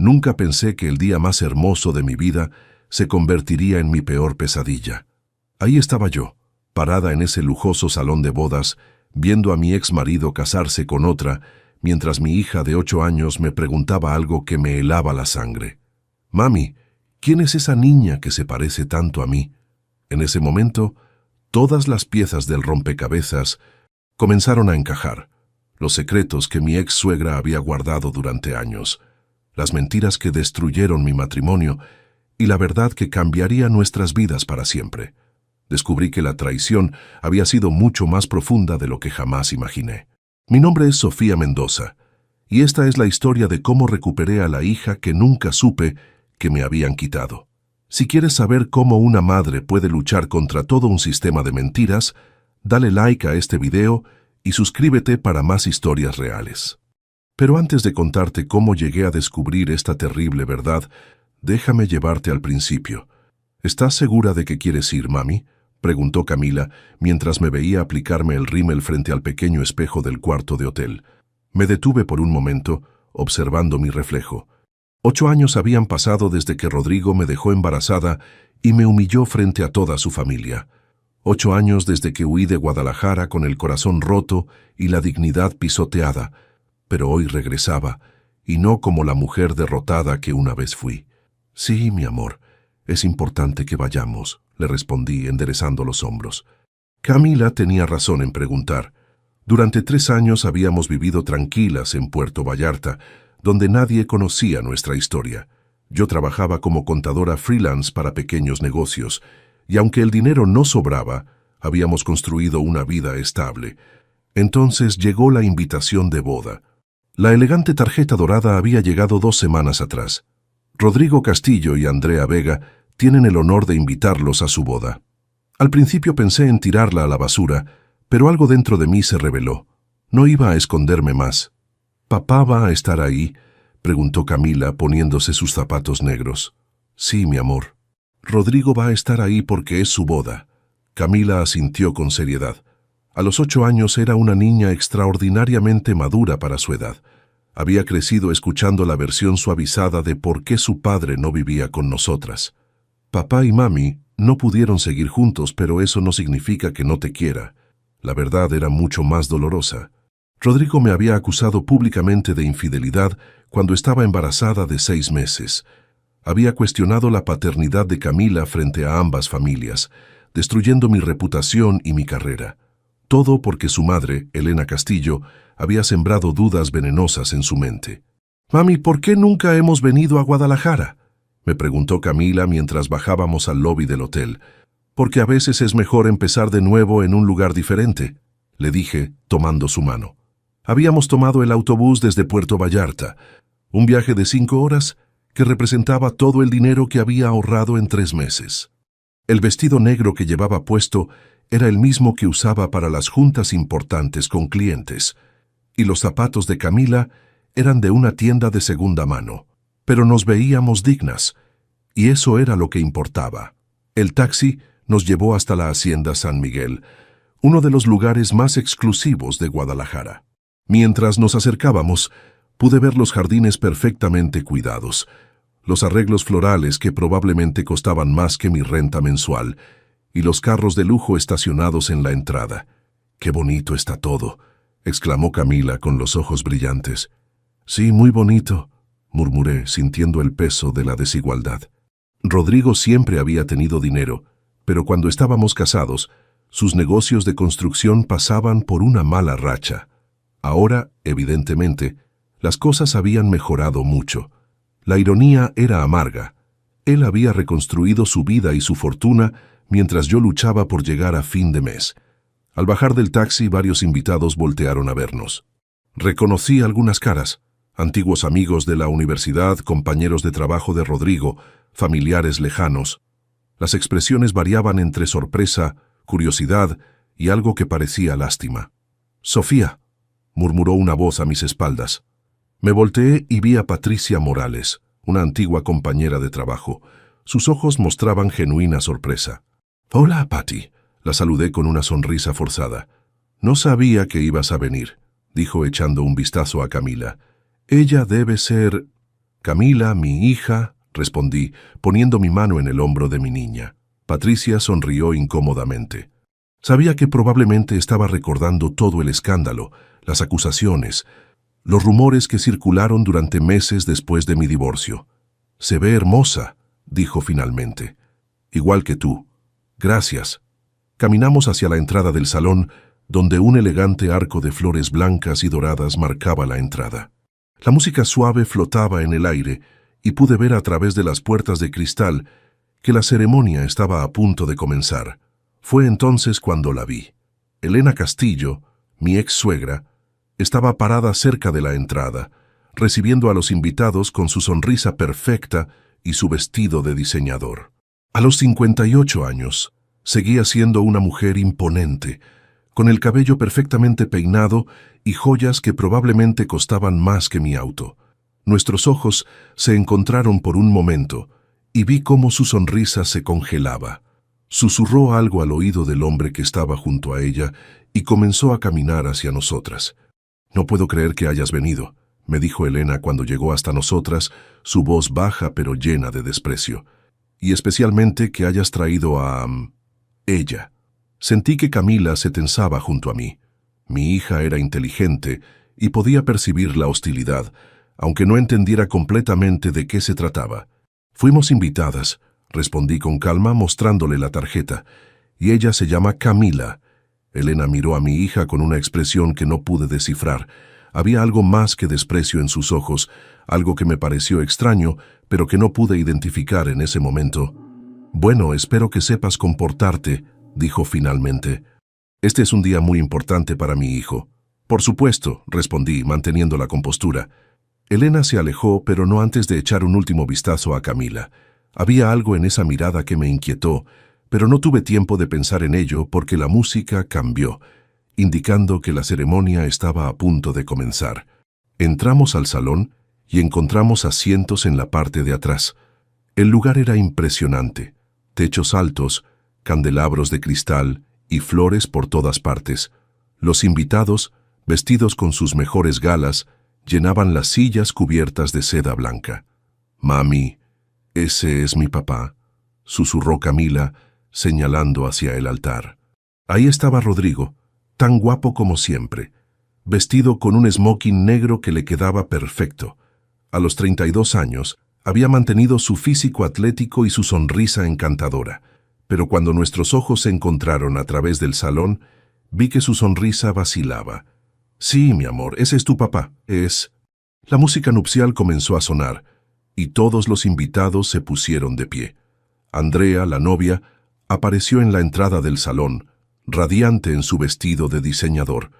Nunca pensé que el día más hermoso de mi vida se convertiría en mi peor pesadilla. Ahí estaba yo, parada en ese lujoso salón de bodas, viendo a mi ex marido casarse con otra, mientras mi hija de 8 años me preguntaba algo que me helaba la sangre. «Mami, ¿quién es esa niña que se parece tanto a mí?» En ese momento, todas las piezas del rompecabezas comenzaron a encajar. Los secretos que mi ex suegra había guardado durante años, las mentiras que destruyeron mi matrimonio y la verdad que cambiaría nuestras vidas para siempre. Descubrí que la traición había sido mucho más profunda de lo que jamás imaginé. Mi nombre es Sofía Mendoza, y esta es la historia de cómo recuperé a la hija que nunca supe que me habían quitado. Si quieres saber cómo una madre puede luchar contra todo un sistema de mentiras, dale like a este video y suscríbete para más historias reales. Pero antes de contarte cómo llegué a descubrir esta terrible verdad, déjame llevarte al principio. ¿Estás segura de que quieres ir, mami?, preguntó Camila mientras me veía aplicarme el rímel frente al pequeño espejo del cuarto de hotel. Me detuve por un momento, observando mi reflejo. 8 años habían pasado desde que Rodrigo me dejó embarazada y me humilló frente a toda su familia. 8 años desde que huí de Guadalajara con el corazón roto y la dignidad pisoteada, pero hoy regresaba, y no como la mujer derrotada que una vez fui. «Sí, mi amor, es importante que vayamos», le respondí enderezando los hombros. Camila tenía razón en preguntar. Durante 3 años habíamos vivido tranquilas en Puerto Vallarta, donde nadie conocía nuestra historia. Yo trabajaba como contadora freelance para pequeños negocios, y aunque el dinero no sobraba, habíamos construido una vida estable. Entonces llegó la invitación de boda. La elegante tarjeta dorada había llegado 2 semanas atrás. Rodrigo Castillo y Andrea Vega tienen el honor de invitarlos a su boda. Al principio pensé en tirarla a la basura, pero algo dentro de mí se rebeló. No iba a esconderme más. «¿Papá va a estar ahí?», preguntó Camila poniéndose sus zapatos negros. «Sí, mi amor. Rodrigo va a estar ahí porque es su boda». Camila asintió con seriedad. A los 8 años era una niña extraordinariamente madura para su edad. Había crecido escuchando la versión suavizada de por qué su padre no vivía con nosotras. «Papá y mami no pudieron seguir juntos, pero eso no significa que no te quiera». La verdad era mucho más dolorosa. Rodrigo me había acusado públicamente de infidelidad cuando estaba embarazada de 6 meses. Había cuestionado la paternidad de Camila frente a ambas familias, destruyendo mi reputación y mi carrera. Todo porque su madre, Elena Castillo, había sembrado dudas venenosas en su mente. «Mami, ¿por qué nunca hemos venido a Guadalajara?», me preguntó Camila mientras bajábamos al lobby del hotel. «Porque a veces es mejor empezar de nuevo en un lugar diferente», le dije, tomando su mano. Habíamos tomado el autobús desde Puerto Vallarta, un viaje de 5 horas que representaba todo el dinero que había ahorrado en 3 meses. El vestido negro que llevaba puesto era el mismo que usaba para las juntas importantes con clientes, y los zapatos de Camila eran de una tienda de segunda mano. Pero nos veíamos dignas, y eso era lo que importaba. El taxi nos llevó hasta la Hacienda San Miguel, uno de los lugares más exclusivos de Guadalajara. Mientras nos acercábamos, pude ver los jardines perfectamente cuidados, los arreglos florales que probablemente costaban más que mi renta mensual, y los carros de lujo estacionados en la entrada. «Qué bonito está todo», exclamó Camila con los ojos brillantes. «Sí, muy bonito», murmuré, sintiendo el peso de la desigualdad. Rodrigo siempre había tenido dinero, pero cuando estábamos casados, sus negocios de construcción pasaban por una mala racha. Ahora, evidentemente, las cosas habían mejorado mucho. La ironía era amarga. Él había reconstruido su vida y su fortuna mientras yo luchaba por llegar a fin de mes. Al bajar del taxi, varios invitados voltearon a vernos. Reconocí algunas caras. Antiguos amigos de la universidad, compañeros de trabajo de Rodrigo, familiares lejanos. Las expresiones variaban entre sorpresa, curiosidad y algo que parecía lástima. «Sofía», murmuró una voz a mis espaldas. Me volteé y vi a Patricia Morales, una antigua compañera de trabajo. Sus ojos mostraban genuina sorpresa. «Hola, Patty», la saludé con una sonrisa forzada. «No sabía que ibas a venir», dijo echando un vistazo a Camila. «Ella debe ser...» Camila, mi hija, respondí, poniendo mi mano en el hombro de mi niña. Patricia sonrió incómodamente. Sabía que probablemente estaba recordando todo el escándalo, las acusaciones, los rumores que circularon durante meses después de mi divorcio. «Se ve hermosa», dijo finalmente. «Igual que tú. Gracias». Caminamos hacia la entrada del salón, donde un elegante arco de flores blancas y doradas marcaba la entrada. La música suave flotaba en el aire y pude ver a través de las puertas de cristal que la ceremonia estaba a punto de comenzar. Fue entonces cuando la vi. Elena Castillo, mi ex-suegra, estaba parada cerca de la entrada, recibiendo a los invitados con su sonrisa perfecta y su vestido de diseñador. A los 58 años, seguía siendo una mujer imponente, con el cabello perfectamente peinado y joyas que probablemente costaban más que mi auto. Nuestros ojos se encontraron por un momento y vi cómo su sonrisa se congelaba. Susurró algo al oído del hombre que estaba junto a ella y comenzó a caminar hacia nosotras. «No puedo creer que hayas venido», me dijo Elena cuando llegó hasta nosotras, su voz baja pero llena de desprecio. «Y especialmente que hayas traído a... ella». Sentí que Camila se tensaba junto a mí. Mi hija era inteligente y podía percibir la hostilidad, aunque no entendiera completamente de qué se trataba. «Fuimos invitadas», respondí con calma mostrándole la tarjeta, «y ella se llama Camila». Elena miró a mi hija con una expresión que no pude descifrar. Había algo más que desprecio en sus ojos, algo que me pareció extraño, pero que no pude identificar en ese momento. «Bueno, espero que sepas comportarte», dijo finalmente. «Este es un día muy importante para mi hijo». «Por supuesto», respondí, manteniendo la compostura. Elena se alejó, pero no antes de echar un último vistazo a Camila. Había algo en esa mirada que me inquietó, pero no tuve tiempo de pensar en ello porque la música cambió, indicando que la ceremonia estaba a punto de comenzar. Entramos al salón y encontramos asientos en la parte de atrás. El lugar era impresionante. Techos altos, candelabros de cristal y flores por todas partes. Los invitados, vestidos con sus mejores galas, llenaban las sillas cubiertas de seda blanca. «Mami, ese es mi papá», susurró Camila, señalando hacia el altar. Ahí estaba Rodrigo, tan guapo como siempre, vestido con un smoking negro que le quedaba perfecto. A los 32 años, había mantenido su físico atlético y su sonrisa encantadora, pero cuando nuestros ojos se encontraron a través del salón, vi que su sonrisa vacilaba. «Sí, mi amor, ese es tu papá, es...». La música nupcial comenzó a sonar, y todos los invitados se pusieron de pie. Andrea, la novia, apareció en la entrada del salón, radiante en su vestido de diseñador.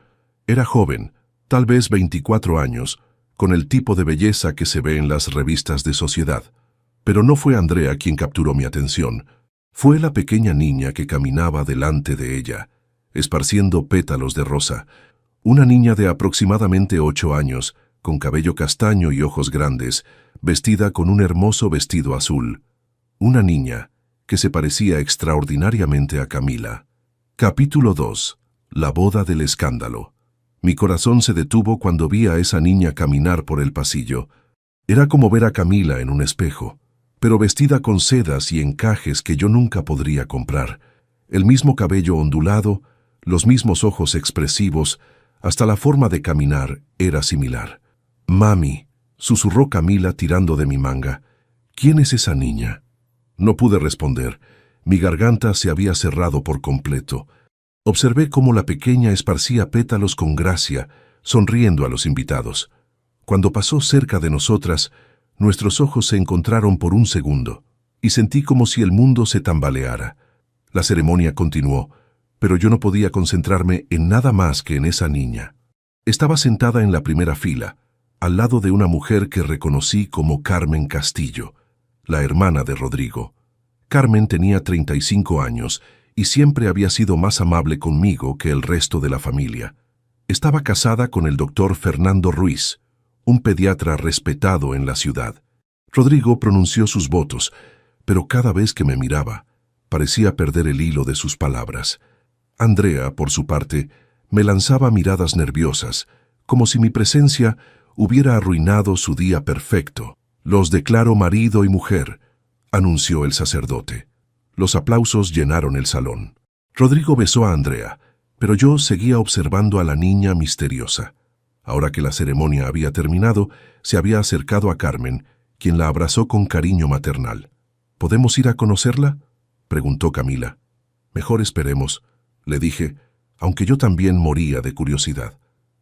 Era joven, tal vez 24 años, con el tipo de belleza que se ve en las revistas de sociedad. Pero no fue Andrea quien capturó mi atención. Fue la pequeña niña que caminaba delante de ella, esparciendo pétalos de rosa. Una niña de aproximadamente 8 años, con cabello castaño y ojos grandes, vestida con un hermoso vestido azul. Una niña que se parecía extraordinariamente a Camila. Capítulo 2. La boda del escándalo. Mi corazón se detuvo cuando vi a esa niña caminar por el pasillo. Era como ver a Camila en un espejo, pero vestida con sedas y encajes que yo nunca podría comprar. El mismo cabello ondulado, los mismos ojos expresivos, hasta la forma de caminar era similar. «Mami», susurró Camila tirando de mi manga. «¿Quién es esa niña?». No pude responder. Mi garganta se había cerrado por completo. Observé cómo la pequeña esparcía pétalos con gracia, sonriendo a los invitados. Cuando pasó cerca de nosotras, nuestros ojos se encontraron por un segundo, y sentí como si el mundo se tambaleara. La ceremonia continuó, pero yo no podía concentrarme en nada más que en esa niña. Estaba sentada en la primera fila, al lado de una mujer que reconocí como Carmen Castillo, la hermana de Rodrigo. Carmen tenía 35 años y siempre había sido más amable conmigo que el resto de la familia. Estaba casada con el doctor Fernando Ruiz, un pediatra respetado en la ciudad. Rodrigo pronunció sus votos, pero cada vez que me miraba, parecía perder el hilo de sus palabras. Andrea, por su parte, me lanzaba miradas nerviosas, como si mi presencia hubiera arruinado su día perfecto. Los declaro marido y mujer, anunció el sacerdote. Los aplausos llenaron el salón. Rodrigo besó a Andrea, pero yo seguía observando a la niña misteriosa. Ahora que la ceremonia había terminado, se había acercado a Carmen, quien la abrazó con cariño maternal. ¿Podemos ir a conocerla?, preguntó Camila. Mejor esperemos, le dije, aunque yo también moría de curiosidad.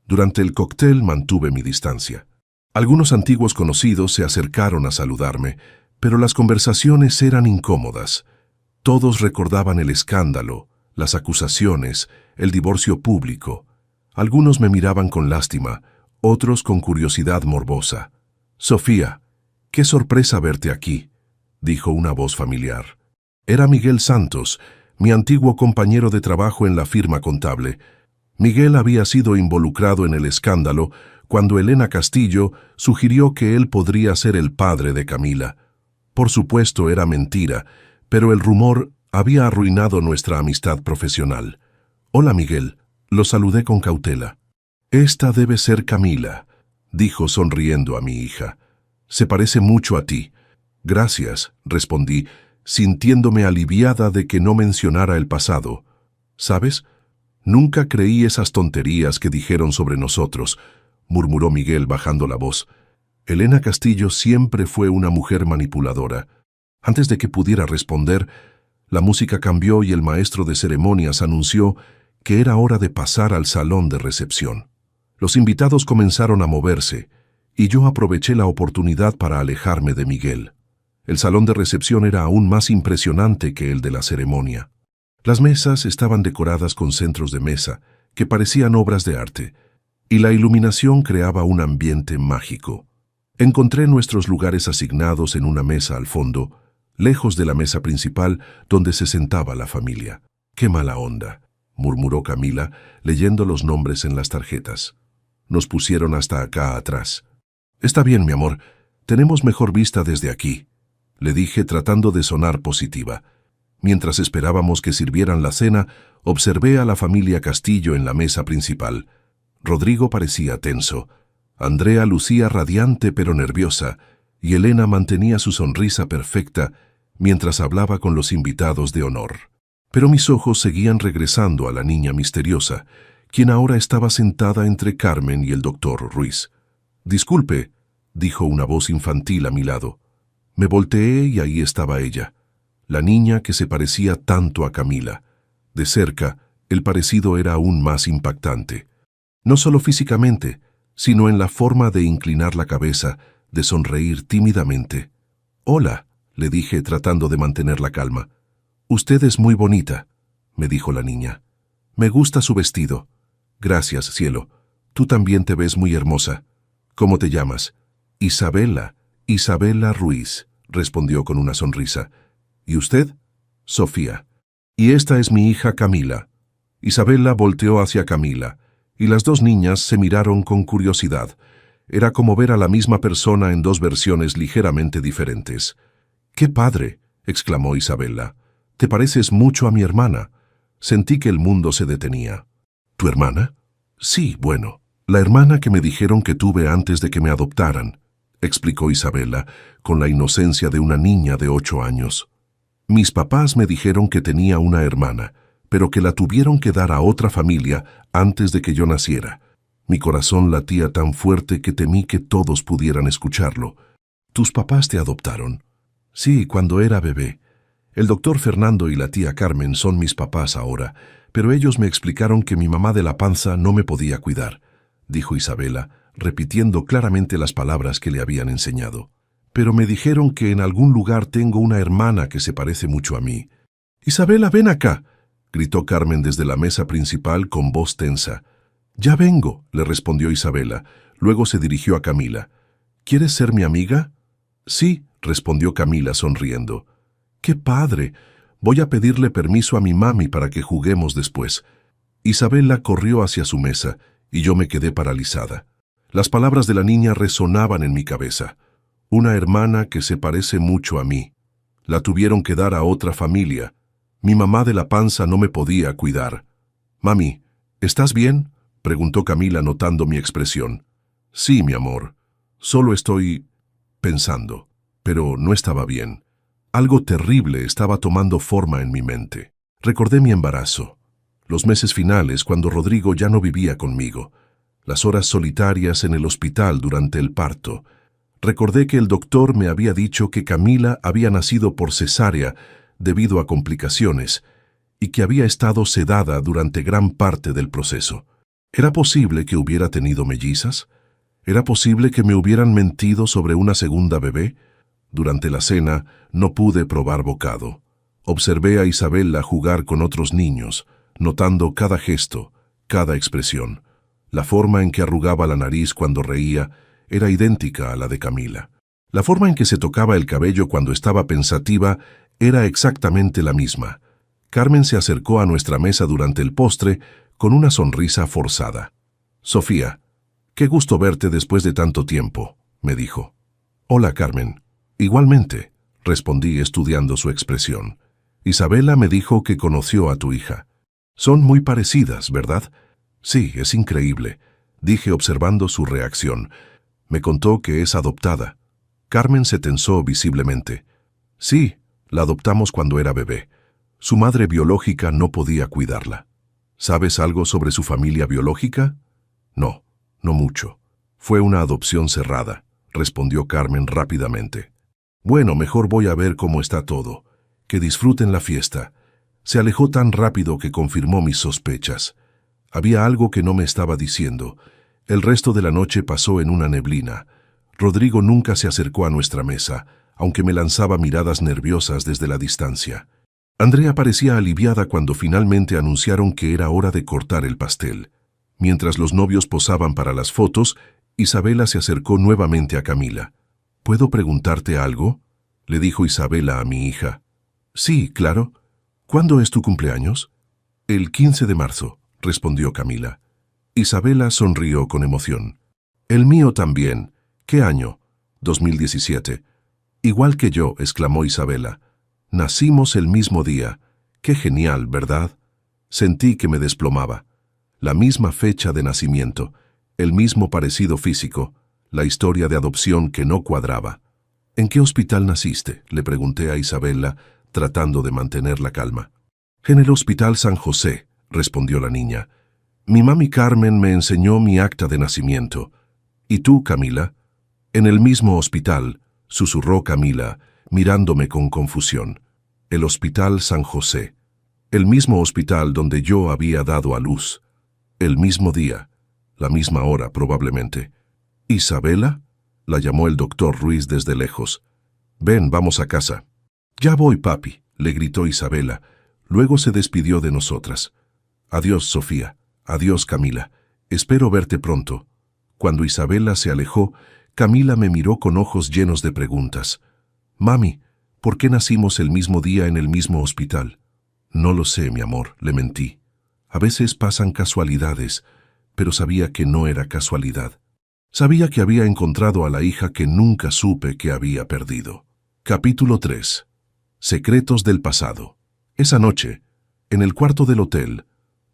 Durante el cóctel mantuve mi distancia. Algunos antiguos conocidos se acercaron a saludarme, pero las conversaciones eran incómodas. Todos recordaban el escándalo, las acusaciones, el divorcio público. Algunos me miraban con lástima, otros con curiosidad morbosa. «Sofía, qué sorpresa verte aquí», dijo una voz familiar. Era Miguel Santos, mi antiguo compañero de trabajo en la firma contable. Miguel había sido involucrado en el escándalo cuando Elena Castillo sugirió que él podría ser el padre de Camila. Por supuesto era mentira, pero el rumor había arruinado nuestra amistad profesional. «Hola, Miguel», lo saludé con cautela. «Esta debe ser Camila», dijo sonriendo a mi hija. «Se parece mucho a ti». «Gracias», respondí, sintiéndome aliviada de que no mencionara el pasado. «¿Sabes? Nunca creí esas tonterías que dijeron sobre nosotros», murmuró Miguel bajando la voz. «Elena Castillo siempre fue una mujer manipuladora». Antes de que pudiera responder, la música cambió y el maestro de ceremonias anunció que era hora de pasar al salón de recepción. Los invitados comenzaron a moverse, y yo aproveché la oportunidad para alejarme de Miguel. El salón de recepción era aún más impresionante que el de la ceremonia. Las mesas estaban decoradas con centros de mesa, que parecían obras de arte, y la iluminación creaba un ambiente mágico. Encontré nuestros lugares asignados en una mesa al fondo, lejos de la mesa principal donde se sentaba la familia. «Qué mala onda», murmuró Camila, leyendo los nombres en las tarjetas. «Nos pusieron hasta acá atrás». «Está bien, mi amor, tenemos mejor vista desde aquí», le dije tratando de sonar positiva. Mientras esperábamos que sirvieran la cena, observé a la familia Castillo en la mesa principal. Rodrigo parecía tenso. Andrea lucía radiante pero nerviosa, y Elena mantenía su sonrisa perfecta mientras hablaba con los invitados de honor. Pero mis ojos seguían regresando a la niña misteriosa, quien ahora estaba sentada entre Carmen y el doctor Ruiz. «Disculpe», dijo una voz infantil a mi lado. Me volteé y ahí estaba ella, la niña que se parecía tanto a Camila. De cerca, el parecido era aún más impactante. No solo físicamente, sino en la forma de inclinar la cabeza, de sonreír tímidamente. «Hola», le dije tratando de mantener la calma. «Usted es muy bonita», me dijo la niña. «Me gusta su vestido». «Gracias, cielo. Tú también te ves muy hermosa». «¿Cómo te llamas?» «Isabela, Isabela Ruiz», respondió con una sonrisa. «¿Y usted?» «Sofía». «Y esta es mi hija Camila». Isabela volteó hacia Camila, y las dos niñas se miraron con curiosidad. Era como ver a la misma persona en dos versiones ligeramente diferentes. «¡Qué padre!», exclamó Isabela. «Te pareces mucho a mi hermana». Sentí que el mundo se detenía. «¿Tu hermana?» «Sí, bueno, la hermana que me dijeron que tuve antes de que me adoptaran», explicó Isabela, con la inocencia de una niña de 8 años. «Mis papás me dijeron que tenía una hermana, pero que la tuvieron que dar a otra familia antes de que yo naciera. Mi corazón latía tan fuerte que temí que todos pudieran escucharlo. ¿Tus papás te adoptaron?» «Sí, cuando era bebé. El doctor Fernando y la tía Carmen son mis papás ahora, pero ellos me explicaron que mi mamá de la panza no me podía cuidar», dijo Isabela, repitiendo claramente las palabras que le habían enseñado. «Pero me dijeron que en algún lugar tengo una hermana que se parece mucho a mí». «Isabela, ven acá», gritó Carmen desde la mesa principal con voz tensa. «Ya vengo», le respondió Isabela. Luego se dirigió a Camila. «¿Quieres ser mi amiga?» «Sí», respondió Camila sonriendo. «¡Qué padre! Voy a pedirle permiso a mi mami para que juguemos después». Isabela corrió hacia su mesa y yo me quedé paralizada. Las palabras de la niña resonaban en mi cabeza. Una hermana que se parece mucho a mí. La tuvieron que dar a otra familia. Mi mamá de la panza no me podía cuidar. «Mami, ¿estás bien?», preguntó Camila notando mi expresión. «Sí, mi amor. Solo estoy pensando, pero no estaba bien. Algo terrible estaba tomando forma en mi mente. Recordé mi embarazo, los meses finales cuando Rodrigo ya no vivía conmigo, las horas solitarias en el hospital durante el parto. Recordé que el doctor me había dicho que Camila había nacido por cesárea debido a complicaciones y que había estado sedada durante gran parte del proceso. ¿Era posible que hubiera tenido mellizas? ¿Era posible que me hubieran mentido sobre una segunda bebé? Durante la cena no pude probar bocado. Observé a Isabela jugar con otros niños, notando cada gesto, cada expresión. La forma en que arrugaba la nariz cuando reía era idéntica a la de Camila. La forma en que se tocaba el cabello cuando estaba pensativa era exactamente la misma. Carmen se acercó a nuestra mesa durante el postre con una sonrisa forzada. «Sofía, qué gusto verte después de tanto tiempo», me dijo. «Hola, Carmen». «Igualmente», respondí estudiando su expresión. «Isabela me dijo que conoció a tu hija. Son muy parecidas, ¿verdad?» «Sí, es increíble», dije observando su reacción. Me contó que es adoptada. Carmen se tensó visiblemente. «Sí, la adoptamos cuando era bebé. Su madre biológica no podía cuidarla». «¿Sabes algo sobre su familia biológica?» «No, no mucho. Fue una adopción cerrada», respondió Carmen rápidamente. «Bueno, mejor voy a ver cómo está todo. Que disfruten la fiesta». Se alejó tan rápido que confirmó mis sospechas. Había algo que no me estaba diciendo. El resto de la noche pasó en una neblina. Rodrigo nunca se acercó a nuestra mesa, aunque me lanzaba miradas nerviosas desde la distancia. Andrea parecía aliviada cuando finalmente anunciaron que era hora de cortar el pastel. Mientras los novios posaban para las fotos, Isabela se acercó nuevamente a Camila. «¿Puedo preguntarte algo?», le dijo Isabela a mi hija. «Sí, claro. ¿Cuándo es tu cumpleaños?» «El 15 de marzo», respondió Camila. Isabela sonrió con emoción. «El mío también. ¿Qué año?» «2017. «Igual que yo», exclamó Isabela. «Nacimos el mismo día. Qué genial, ¿verdad?» Sentí que me desplomaba. La misma fecha de nacimiento, el mismo parecido físico, la historia de adopción que no cuadraba. «¿En qué hospital naciste?», le pregunté a Isabela, tratando de mantener la calma. «En el Hospital San José», respondió la niña. «Mi mami Carmen me enseñó mi acta de nacimiento». «¿Y tú, Camila?» «En el mismo hospital», susurró Camila, mirándome con confusión. «El Hospital San José. El mismo hospital donde yo había dado a luz. El mismo día, la misma hora probablemente». «¿Isabela?», la llamó el doctor Ruiz desde lejos. «Ven, vamos a casa». «Ya voy, papi», le gritó Isabela. Luego se despidió de nosotras. «Adiós, Sofía. Adiós, Camila. Espero verte pronto». Cuando Isabela se alejó, Camila me miró con ojos llenos de preguntas. «Mami, ¿por qué nacimos el mismo día en el mismo hospital?» «No lo sé, mi amor», le mentí. «A veces pasan casualidades», pero sabía que no era casualidad. Sabía que había encontrado a la hija que nunca supe que había perdido. Capítulo 3. Secretos del pasado. Esa noche, en el cuarto del hotel,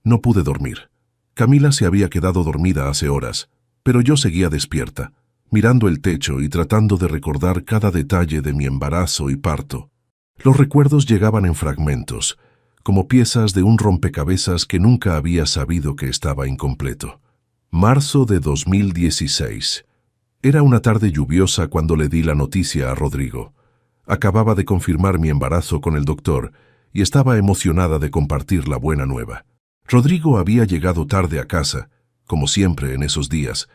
no pude dormir. Camila se había quedado dormida hace horas, pero yo seguía despierta, mirando el techo y tratando de recordar cada detalle de mi embarazo y parto. Los recuerdos llegaban en fragmentos, como piezas de un rompecabezas que nunca había sabido que estaba incompleto. Marzo de 2016. Era una tarde lluviosa cuando le di la noticia a Rodrigo. Acababa de confirmar mi embarazo con el doctor y estaba emocionada de compartir la buena nueva. Rodrigo había llegado tarde a casa, como siempre en esos días,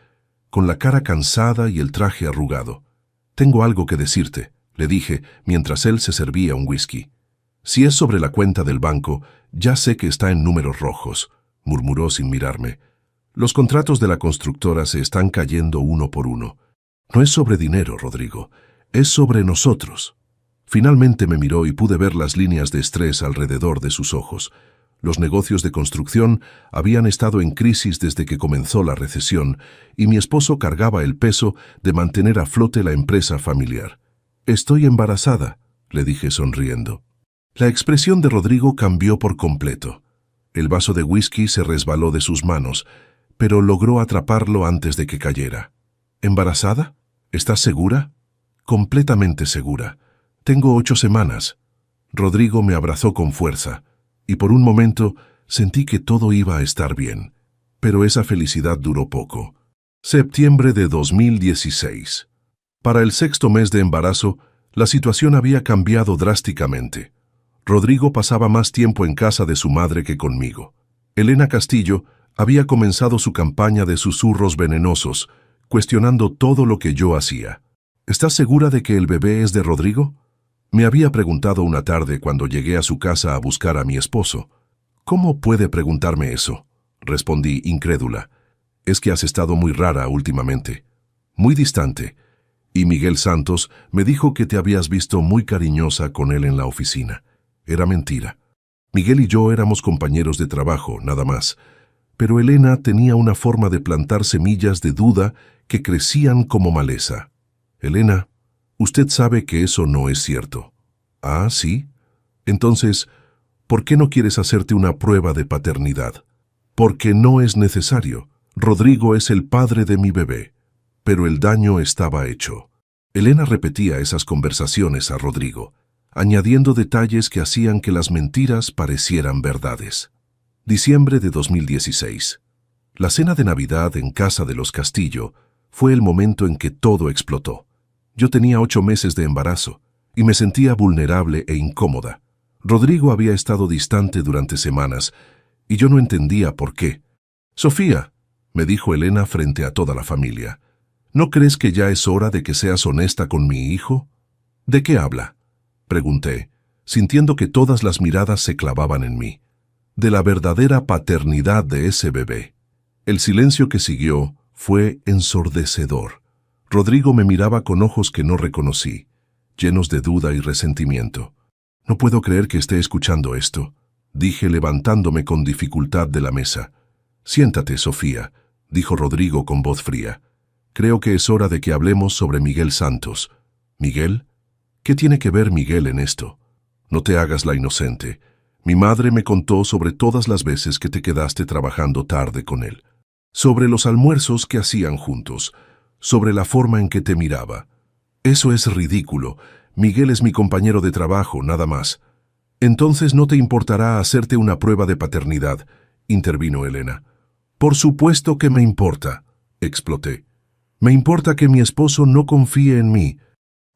con la cara cansada y el traje arrugado. «Tengo algo que decirte», le dije mientras él se servía un whisky. «Si es sobre la cuenta del banco, ya sé que está en números rojos», murmuró sin mirarme. «Los contratos de la constructora se están cayendo uno por uno. No es sobre dinero, Rodrigo, es sobre nosotros». Finalmente me miró y pude ver las líneas de estrés alrededor de sus ojos. Los negocios de construcción habían estado en crisis desde que comenzó la recesión y mi esposo cargaba el peso de mantener a flote la empresa familiar. «Estoy embarazada», le dije sonriendo. La expresión de Rodrigo cambió por completo. El vaso de whisky se resbaló de sus manos, pero logró atraparlo antes de que cayera. «¿Embarazada? ¿Estás segura?». completamente segura. Tengo 8 semanas. Rodrigo me abrazó con fuerza, y por un momento sentí que todo iba a estar bien. Pero esa felicidad duró poco. Septiembre de 2016. Para el 6º mes de embarazo, la situación había cambiado drásticamente. Rodrigo pasaba más tiempo en casa de su madre que conmigo. Elena Castillo había comenzado su campaña de susurros venenosos, cuestionando todo lo que yo hacía. ¿Estás segura de que el bebé es de Rodrigo? Me había preguntado una tarde cuando llegué a su casa a buscar a mi esposo. ¿Cómo puede preguntarme eso? Respondí incrédula. Es que has estado muy rara últimamente, muy distante, y Miguel Santos me dijo que te habías visto muy cariñosa con él en la oficina. Era mentira. Miguel y yo éramos compañeros de trabajo, nada más, pero Elena tenía una forma de plantar semillas de duda que crecían como maleza. Elena, usted sabe que eso no es cierto. ¿Ah, sí? Entonces, ¿por qué no quieres hacerte una prueba de paternidad? Porque no es necesario. Rodrigo es el padre de mi bebé. Pero el daño estaba hecho. Elena repetía esas conversaciones a Rodrigo, añadiendo detalles que hacían que las mentiras parecieran verdades. Diciembre de 2016. La cena de Navidad en casa de los Castillo fue el momento en que todo explotó. Yo tenía 8 meses de embarazo y me sentía vulnerable e incómoda. Rodrigo había estado distante durante semanas y yo no entendía por qué. «Sofía», me dijo Elena frente a toda la familia, «¿no crees que ya es hora de que seas honesta con mi hijo?» «¿De qué habla?», pregunté, sintiendo que todas las miradas se clavaban en mí. «De la verdadera paternidad de ese bebé». El silencio que siguió fue ensordecedor. Rodrigo me miraba con ojos que no reconocí, llenos de duda y resentimiento. «No puedo creer que esté escuchando esto», dije levantándome con dificultad de la mesa. «Siéntate, Sofía», dijo Rodrigo con voz fría. «Creo que es hora de que hablemos sobre Miguel Santos». «¿Miguel? ¿Qué tiene que ver Miguel en esto?» «No te hagas la inocente. Mi madre me contó sobre todas las veces que te quedaste trabajando tarde con él, sobre los almuerzos que hacían juntos, sobre la forma en que te miraba. Eso es ridículo. Miguel es mi compañero de trabajo, nada más». «Entonces no te importará hacerte una prueba de paternidad», intervino Elena. «Por supuesto que me importa», exploté. «Me importa que mi esposo no confíe en mí.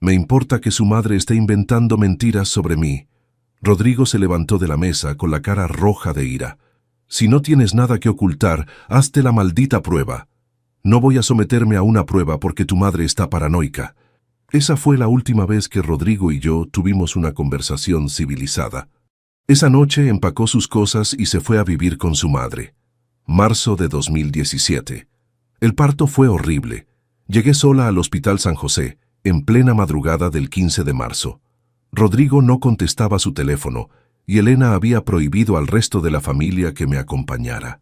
Me importa que su madre esté inventando mentiras sobre mí». Rodrigo se levantó de la mesa con la cara roja de ira. «Si no tienes nada que ocultar, hazte la maldita prueba». «No voy a someterme a una prueba porque tu madre está paranoica». Esa fue la última vez que Rodrigo y yo tuvimos una conversación civilizada. Esa noche empacó sus cosas y se fue a vivir con su madre. Marzo de 2017. El parto fue horrible. Llegué sola al Hospital San José, en plena madrugada del 15 de marzo. Rodrigo no contestaba su teléfono y Elena había prohibido al resto de la familia que me acompañara.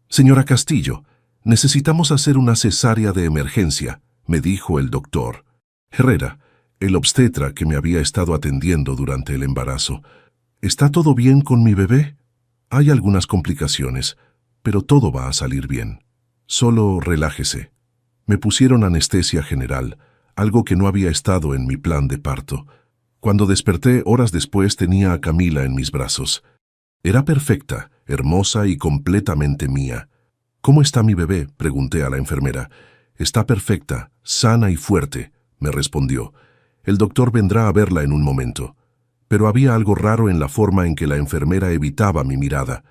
«Señora Castillo, necesitamos hacer una cesárea de emergencia», me dijo el doctor Herrera, el obstetra que me había estado atendiendo durante el embarazo. «¿Está todo bien con mi bebé? Hay algunas complicaciones, pero todo va a salir bien. Solo relájese». Me pusieron anestesia general, algo que no había estado en mi plan de parto. Cuando desperté horas después tenía a Camila en mis brazos. Era perfecta, hermosa y completamente mía. «¿Cómo está mi bebé?», pregunté a la enfermera. «Está perfecta, sana y fuerte», me respondió. «El doctor vendrá a verla en un momento». Pero había algo raro en la forma en que la enfermera evitaba mi mirada,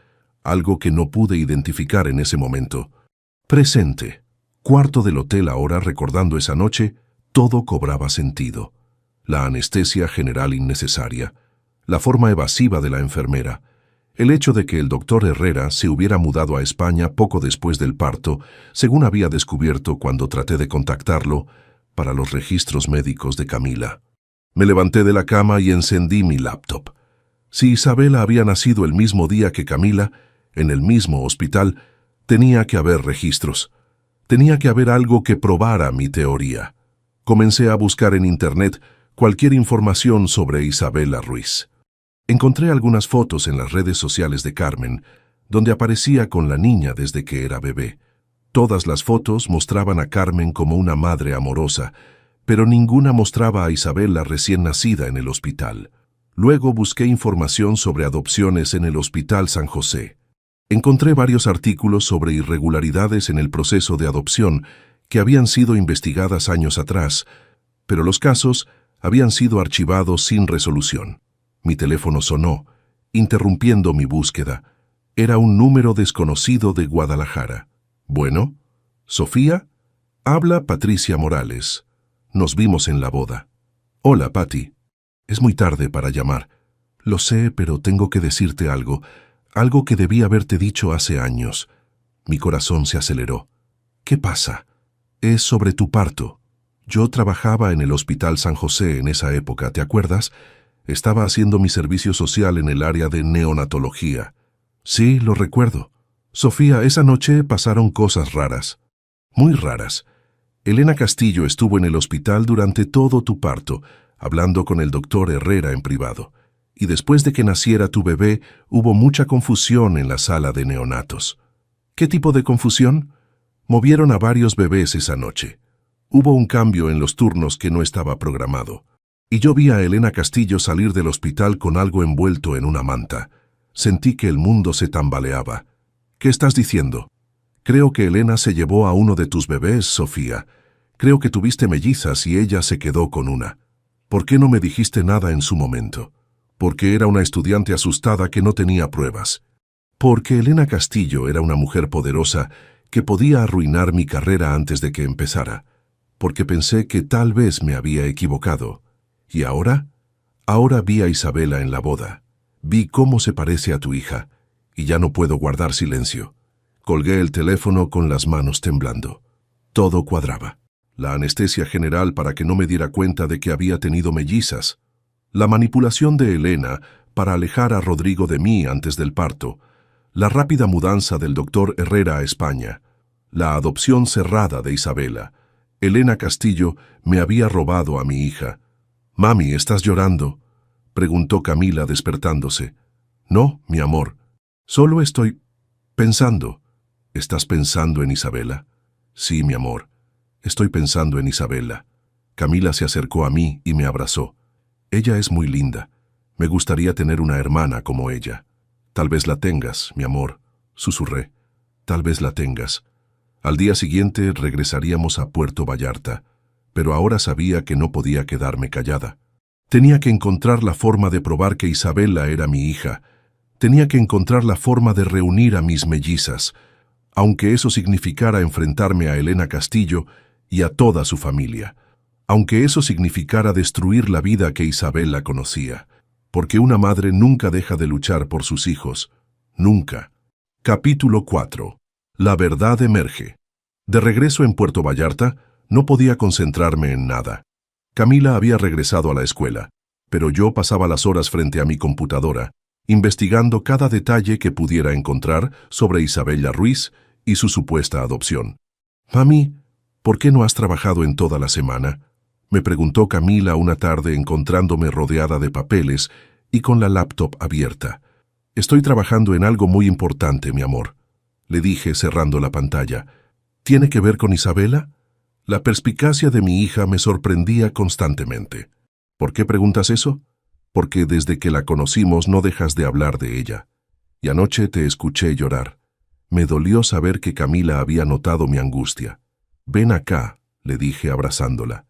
algo que no pude identificar en ese momento. Presente. Cuarto del hotel ahora, recordando esa noche, todo cobraba sentido. La anestesia general innecesaria, la forma evasiva de la enfermera, el hecho de que el doctor Herrera se hubiera mudado a España poco después del parto, según había descubierto cuando traté de contactarlo, para los registros médicos de Camila. Me levanté de la cama y encendí mi laptop. Si Isabela había nacido el mismo día que Camila, en el mismo hospital, tenía que haber registros. Tenía que haber algo que probara mi teoría. Comencé a buscar en Internet cualquier información sobre Isabela Ruiz. Encontré algunas fotos en las redes sociales de Carmen, donde aparecía con la niña desde que era bebé. Todas las fotos mostraban a Carmen como una madre amorosa, pero ninguna mostraba a Isabela recién nacida en el hospital. Luego busqué información sobre adopciones en el Hospital San José. Encontré varios artículos sobre irregularidades en el proceso de adopción que habían sido investigadas años atrás, pero los casos habían sido archivados sin resolución. Mi teléfono sonó, interrumpiendo mi búsqueda. Era un número desconocido de Guadalajara. «Bueno, Sofía, habla Patricia Morales. Nos vimos en la boda». «Hola, Pati. Es muy tarde para llamar. Lo sé, pero tengo que decirte algo que debí haberte dicho hace años». Mi corazón se aceleró. «¿Qué pasa?» «Es sobre tu parto. Yo trabajaba en el Hospital San José en esa época, ¿te acuerdas? Estaba haciendo mi servicio social en el área de neonatología». «Sí, lo recuerdo. Sofía, esa noche pasaron cosas raras. Muy raras. Elena Castillo estuvo en el hospital durante todo tu parto, hablando con el doctor Herrera en privado. Y después de que naciera tu bebé, hubo mucha confusión en la sala de neonatos». «¿Qué tipo de confusión?» «Movieron a varios bebés esa noche. Hubo un cambio en los turnos que no estaba programado. Y yo vi a Elena Castillo salir del hospital con algo envuelto en una manta. Sentí que el mundo se tambaleaba». «¿Qué estás diciendo?» «Creo que Elena se llevó a uno de tus bebés, Sofía. Creo que tuviste mellizas y ella se quedó con una. ¿Por qué no me dijiste nada en su momento?» «Porque era una estudiante asustada que no tenía pruebas. Porque Elena Castillo era una mujer poderosa que podía arruinar mi carrera antes de que empezara. Porque pensé que tal vez me había equivocado. ¿Y ahora? Ahora vi a Isabela en la boda. Vi cómo se parece a tu hija, y ya no puedo guardar silencio». Colgué el teléfono con las manos temblando. Todo cuadraba. La anestesia general para que no me diera cuenta de que había tenido mellizas. La manipulación de Elena para alejar a Rodrigo de mí antes del parto. La rápida mudanza del doctor Herrera a España. La adopción cerrada de Isabela. Elena Castillo me había robado a mi hija. «Mami, ¿estás llorando?», preguntó Camila despertándose. «No, mi amor. Solo estoy pensando». «¿Estás pensando en Isabela?» «Sí, mi amor. Estoy pensando en Isabela». Camila se acercó a mí y me abrazó. «Ella es muy linda. Me gustaría tener una hermana como ella». «Tal vez la tengas, mi amor», susurré. «Tal vez la tengas». Al día siguiente regresaríamos a Puerto Vallarta, pero ahora sabía que no podía quedarme callada. Tenía que encontrar la forma de probar que Isabela era mi hija. Tenía que encontrar la forma de reunir a mis mellizas, aunque eso significara enfrentarme a Elena Castillo y a toda su familia, aunque eso significara destruir la vida que Isabela conocía, porque una madre nunca deja de luchar por sus hijos, nunca. Capítulo 4. La verdad emerge. De regreso en Puerto Vallarta, no podía concentrarme en nada. Camila había regresado a la escuela, pero yo pasaba las horas frente a mi computadora, investigando cada detalle que pudiera encontrar sobre Isabela Ruiz y su supuesta adopción. «Mami, ¿por qué no has trabajado en toda la semana?», me preguntó Camila una tarde encontrándome rodeada de papeles y con la laptop abierta. «Estoy trabajando en algo muy importante, mi amor», le dije cerrando la pantalla. «¿Tiene que ver con Isabela?». La perspicacia de mi hija me sorprendía constantemente. «¿Por qué preguntas eso?». «Porque desde que la conocimos no dejas de hablar de ella. Y anoche te escuché llorar. Me dolió saber que Camila había notado mi angustia. Ven acá», le dije abrazándola.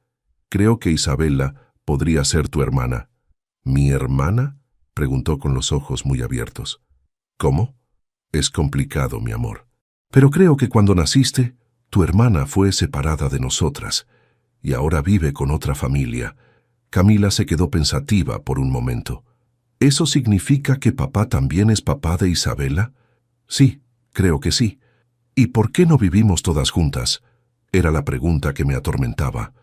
«Creo que Isabela podría ser tu hermana». «¿Mi hermana?», preguntó con los ojos muy abiertos. «¿Cómo?». «Es complicado, mi amor. Pero creo que cuando naciste, tu hermana fue separada de nosotras, y ahora vive con otra familia». Camila se quedó pensativa por un momento. «¿Eso significa que papá también es papá de Isabela?». «Sí, creo que sí». «¿Y por qué no vivimos todas juntas?», era la pregunta que me atormentaba.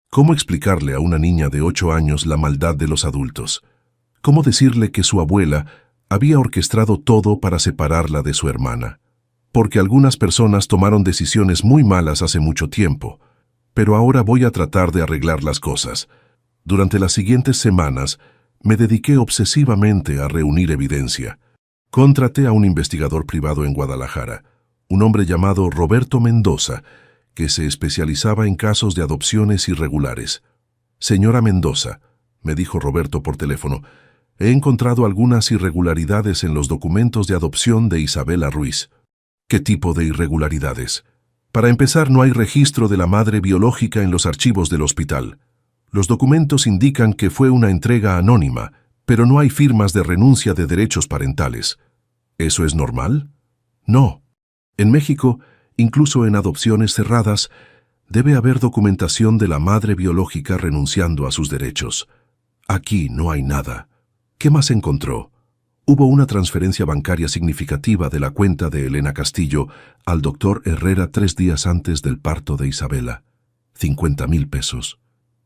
¿Cómo explicarle a una niña de 8 años la maldad de los adultos? ¿Cómo decirle que su abuela había orquestado todo para separarla de su hermana? Porque algunas personas tomaron decisiones muy malas hace mucho tiempo, pero ahora voy a tratar de arreglar las cosas. Durante las siguientes semanas, me dediqué obsesivamente a reunir evidencia. Contraté a un investigador privado en Guadalajara, un hombre llamado Roberto Mendoza, que se especializaba en casos de adopciones irregulares. «Señora Mendoza», me dijo Roberto por teléfono, «he encontrado algunas irregularidades en los documentos de adopción de Isabela Ruiz». «¿Qué tipo de irregularidades?» «Para empezar, no hay registro de la madre biológica en los archivos del hospital. Los documentos indican que fue una entrega anónima, pero no hay firmas de renuncia de derechos parentales». ¿Eso es normal? No. En México, incluso en adopciones cerradas, debe haber documentación de la madre biológica renunciando a sus derechos. Aquí no hay nada. ¿Qué más encontró? Hubo una transferencia bancaria significativa de la cuenta de Elena Castillo al doctor Herrera 3 días antes del parto de Isabela. 50,000 pesos.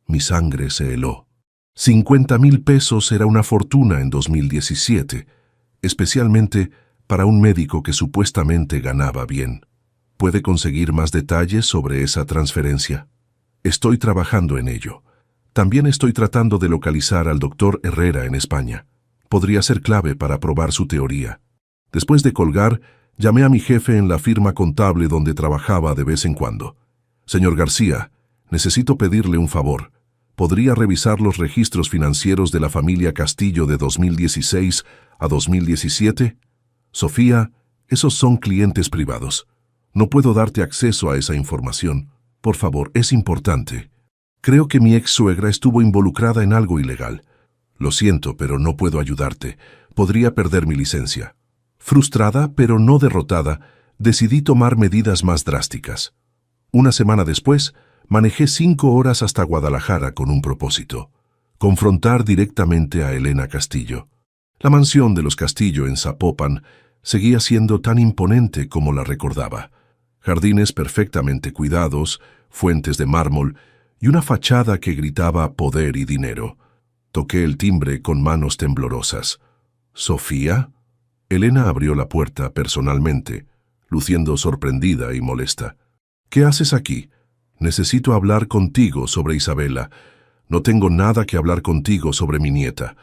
Mi sangre se heló. 50,000 pesos era una fortuna en 2017, especialmente para un médico que supuestamente ganaba bien. ¿Puede conseguir más detalles sobre esa transferencia? Estoy trabajando en ello. También estoy tratando de localizar al doctor Herrera en España. Podría ser clave para probar su teoría. Después de colgar, llamé a mi jefe en la firma contable donde trabajaba de vez en cuando. «Señor García, necesito pedirle un favor. ¿Podría revisar los registros financieros de la familia Castillo de 2016 a 2017? Sofía, esos son clientes privados. No puedo darte acceso a esa información. Por favor, es importante. Creo que mi ex suegra estuvo involucrada en algo ilegal. Lo siento, pero no puedo ayudarte. Podría perder mi licencia». Frustrada, pero no derrotada, decidí tomar medidas más drásticas. Una semana después, manejé 5 horas hasta Guadalajara con un propósito: confrontar directamente a Elena Castillo. La mansión de los Castillo en Zapopan seguía siendo tan imponente como la recordaba. Jardines perfectamente cuidados, fuentes de mármol y una fachada que gritaba poder y dinero. Toqué el timbre con manos temblorosas. «¿Sofía?» Elena abrió la puerta personalmente, luciendo sorprendida y molesta. «¿Qué haces aquí? Necesito hablar contigo sobre Isabela. No tengo nada que hablar contigo sobre mi nieta.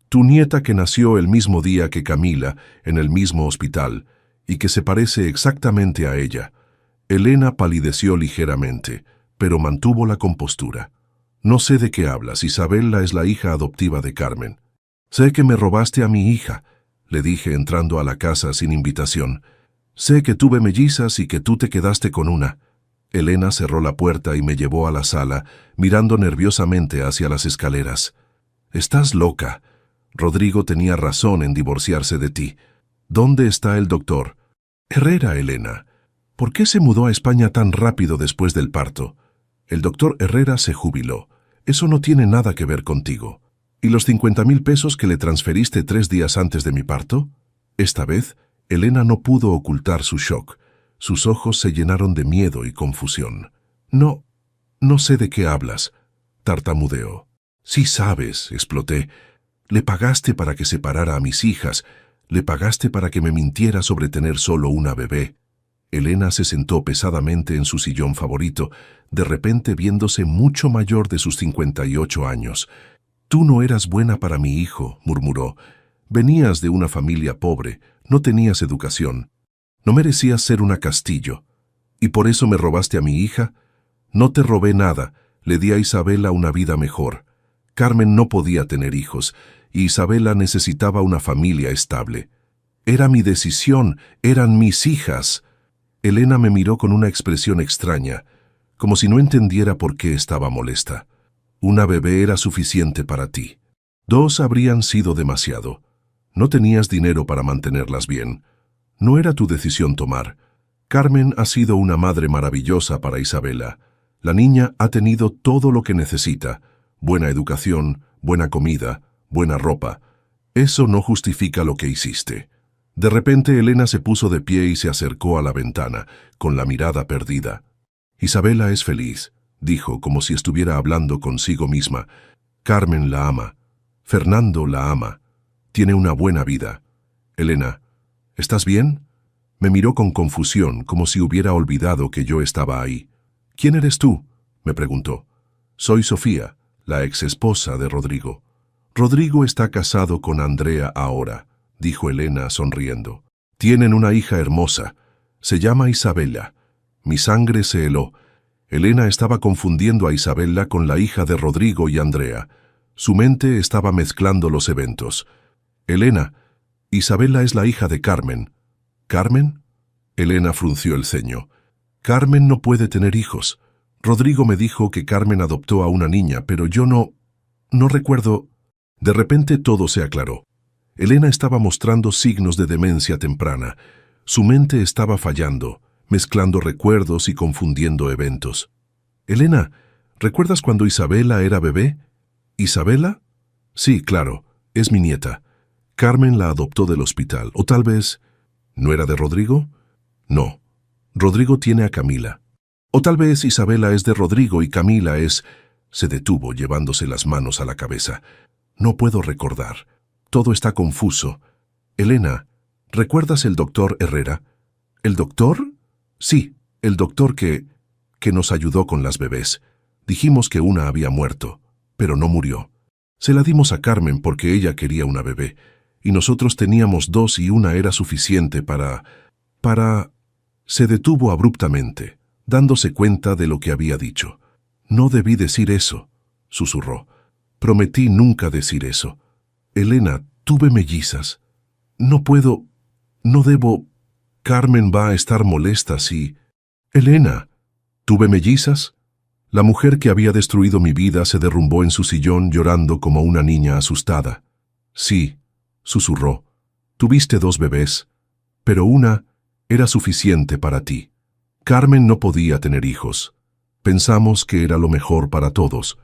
Tu nieta que nació el mismo día que Camila, en el mismo hospital, y que se parece exactamente a ella». Elena palideció ligeramente, pero mantuvo la compostura. «No sé de qué hablas. Isabela es la hija adoptiva de Carmen». «Sé que me robaste a mi hija», le dije entrando a la casa sin invitación. «Sé que tuve mellizas y que tú te quedaste con una». Elena cerró la puerta y me llevó a la sala, mirando nerviosamente hacia las escaleras. «Estás loca. Rodrigo tenía razón en divorciarse de ti. ¿Dónde está el doctor?» «Herrera, Elena. ¿Por qué se mudó a España tan rápido después del parto?» «El doctor Herrera se jubiló. Eso no tiene nada que ver contigo». «¿Y los 50,000 pesos que le transferiste 3 días antes de mi parto?» Esta vez, Elena no pudo ocultar su shock. Sus ojos se llenaron de miedo y confusión. No sé de qué hablas», tartamudeó. «Sí sabes», exploté. «Le pagaste para que separara a mis hijas. Le pagaste para que me mintiera sobre tener solo una bebé». Elena se sentó pesadamente en su sillón favorito, de repente viéndose mucho mayor de sus 58 años. «Tú no eras buena para mi hijo», murmuró. «Venías de una familia pobre, no tenías educación. No merecías ser una Castillo. ¿Y por eso me robaste a mi hija?» «No te robé nada, le di a Isabela una vida mejor. Carmen no podía tener hijos, y Isabela necesitaba una familia estable. Era mi decisión, eran mis hijas». Elena me miró con una expresión extraña, como si no entendiera por qué estaba molesta. «Una bebé era suficiente para ti. 2 habrían sido demasiado. No tenías dinero para mantenerlas bien. No era tu decisión tomar. Carmen ha sido una madre maravillosa para Isabela. La niña ha tenido todo lo que necesita: buena educación, buena comida, buena ropa. Eso no justifica lo que hiciste». De repente Elena se puso de pie y se acercó a la ventana, con la mirada perdida. «Isabela es feliz», dijo, como si estuviera hablando consigo misma. «Carmen la ama. Fernando la ama. Tiene una buena vida. Elena, ¿estás bien?» Me miró con confusión, como si hubiera olvidado que yo estaba ahí. «¿Quién eres tú?», me preguntó. «Soy Sofía, la exesposa de Rodrigo». «Rodrigo está casado con Andrea ahora», dijo Elena sonriendo. «Tienen una hija hermosa. Se llama Isabela». Mi sangre se heló. Elena estaba confundiendo a Isabela con la hija de Rodrigo y Andrea. Su mente estaba mezclando los eventos. Elena, Isabela es la hija de Carmen. ¿Carmen? Elena frunció el ceño. Carmen no puede tener hijos. Rodrigo me dijo que Carmen adoptó a una niña, pero yo no recuerdo. De repente todo se aclaró. Elena estaba mostrando signos de demencia temprana. Su mente estaba fallando, mezclando recuerdos y confundiendo eventos. Elena, ¿recuerdas cuando Isabela era bebé? ¿Isabela? Sí, claro, es mi nieta. Carmen la adoptó del hospital, o tal vez... ¿No era de Rodrigo? No. Rodrigo tiene a Camila. O tal vez Isabela es de Rodrigo y Camila es... Se detuvo llevándose las manos a la cabeza. No puedo recordar. Todo está confuso. Elena, ¿recuerdas el doctor Herrera? ¿El doctor? Sí, el doctor que nos ayudó con las bebés. Dijimos que una había muerto, pero no murió. Se la dimos a Carmen porque ella quería una bebé, y nosotros teníamos 2 y una era suficiente para... Se detuvo abruptamente, dándose cuenta de lo que había dicho. No debí decir eso, susurró. Prometí nunca decir eso. Elena, tuve mellizas. No puedo... No debo... Carmen va a estar molesta si... Elena, ¿tuve mellizas? La mujer que había destruido mi vida se derrumbó en su sillón llorando como una niña asustada. Sí, susurró. Tuviste 2 bebés, pero una era suficiente para ti. Carmen no podía tener hijos. Pensamos que era lo mejor para todos.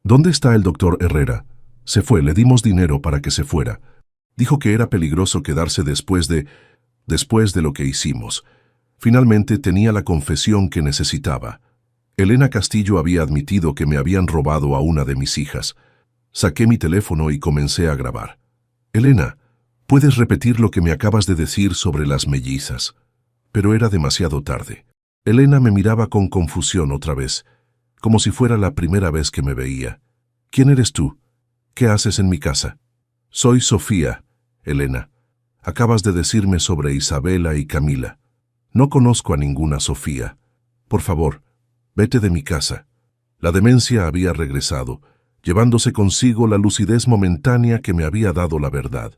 ¿Dónde está el doctor Herrera? Se fue, le dimos dinero para que se fuera. Dijo que era peligroso quedarse después de lo que hicimos. Finalmente tenía la confesión que necesitaba. Elena Castillo había admitido que me habían robado a una de mis hijas. Saqué mi teléfono y comencé a grabar. Elena, ¿puedes repetir lo que me acabas de decir sobre las mellizas? Pero era demasiado tarde. Elena me miraba con confusión otra vez, como si fuera la primera vez que me veía. ¿Quién eres tú? ¿Qué haces en mi casa? Soy Sofía, Elena. Acabas de decirme sobre Isabela y Camila. No conozco a ninguna Sofía. Por favor, vete de mi casa. La demencia había regresado, llevándose consigo la lucidez momentánea que me había dado la verdad.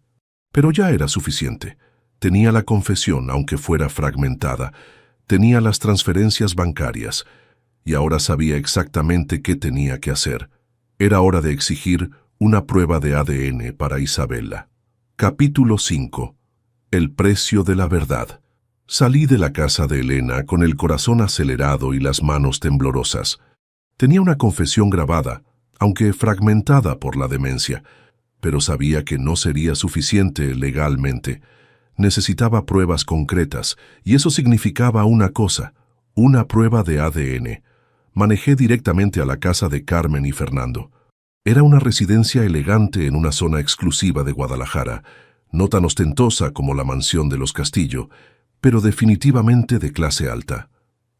Pero ya era suficiente. Tenía la confesión, aunque fuera fragmentada. Tenía las transferencias bancarias. Y ahora sabía exactamente qué tenía que hacer. Era hora de exigir una prueba de ADN para Isabela. Capítulo 5. El precio de la verdad. Salí de la casa de Elena con el corazón acelerado y las manos temblorosas. Tenía una confesión grabada, aunque fragmentada por la demencia, pero sabía que no sería suficiente legalmente. Necesitaba pruebas concretas, y eso significaba una cosa, una prueba de ADN. Manejé directamente a la casa de Carmen y Fernando. Era una residencia elegante en una zona exclusiva de Guadalajara, no tan ostentosa como la mansión de los Castillo, pero definitivamente de clase alta.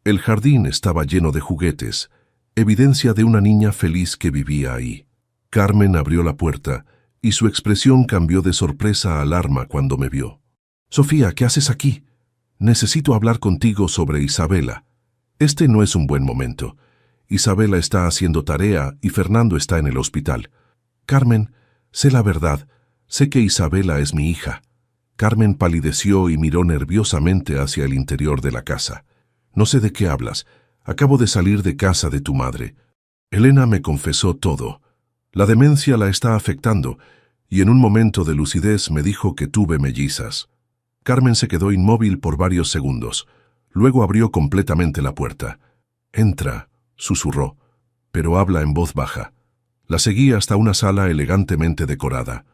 El jardín estaba lleno de juguetes, evidencia de una niña feliz que vivía ahí. Carmen abrió la puerta y su expresión cambió de sorpresa a alarma cuando me vio. «Sofía, ¿qué haces aquí? Necesito hablar contigo sobre Isabela. Este no es un buen momento. Isabela está haciendo tarea y Fernando está en el hospital. Carmen, sé la verdad. Sé que Isabela es mi hija». Carmen palideció y miró nerviosamente hacia el interior de la casa. «No sé de qué hablas. Acabo de salir de casa de tu madre». Elena me confesó todo. La demencia la está afectando, y en un momento de lucidez me dijo que tuve mellizas. Carmen se quedó inmóvil por varios segundos. Luego abrió completamente la puerta. «Entra», susurró, pero habla en voz baja. La seguí hasta una sala elegantemente decorada.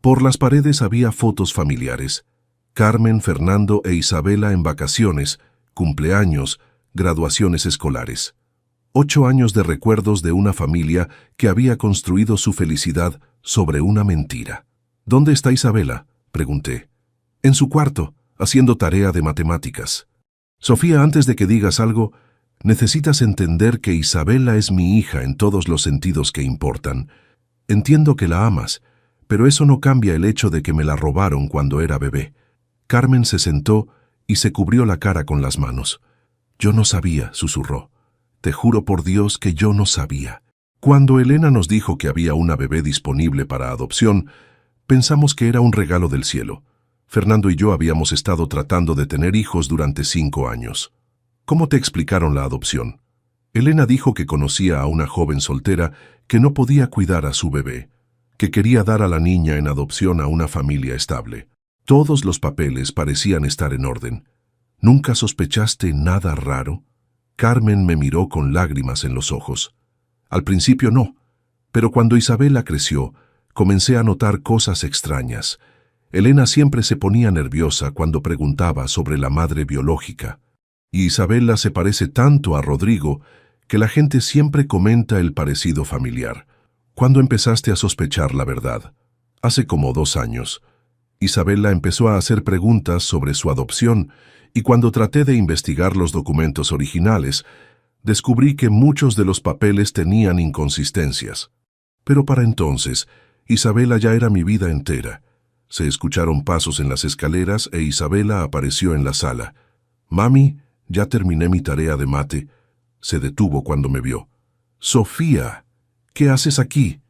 Por las paredes había fotos familiares. Carmen, Fernando e Isabela en vacaciones, cumpleaños, graduaciones escolares. 8 años de recuerdos de una familia que había construido su felicidad sobre una mentira. «¿Dónde está Isabela?», pregunté. «En su cuarto, haciendo tarea de matemáticas». «Sofía, antes de que digas algo, necesitas entender que Isabela es mi hija en todos los sentidos que importan. Entiendo que la amas, pero eso no cambia el hecho de que me la robaron cuando era bebé». Carmen se sentó y se cubrió la cara con las manos. «Yo no sabía», susurró. Te juro por Dios que yo no sabía. Cuando Elena nos dijo que había una bebé disponible para adopción, pensamos que era un regalo del cielo. Fernando y yo habíamos estado tratando de tener hijos durante 5 años. ¿Cómo te explicaron la adopción? Elena dijo que conocía a una joven soltera que no podía cuidar a su bebé, que quería dar a la niña en adopción a una familia estable. Todos los papeles parecían estar en orden. ¿Nunca sospechaste nada raro? Carmen me miró con lágrimas en los ojos. Al principio no, pero cuando Isabela creció, comencé a notar cosas extrañas. Elena siempre se ponía nerviosa cuando preguntaba sobre la madre biológica. Y Isabela se parece tanto a Rodrigo que la gente siempre comenta el parecido familiar. ¿Cuándo empezaste a sospechar la verdad? Hace como 2 años. Isabela empezó a hacer preguntas sobre su adopción y cuando traté de investigar los documentos originales, descubrí que muchos de los papeles tenían inconsistencias. Pero para entonces, Isabela ya era mi vida entera. Se escucharon pasos en las escaleras e Isabela apareció en la sala. «Mami, ya terminé mi tarea de mate». Se detuvo cuando me vio. «Sofía, ¿qué haces aquí?»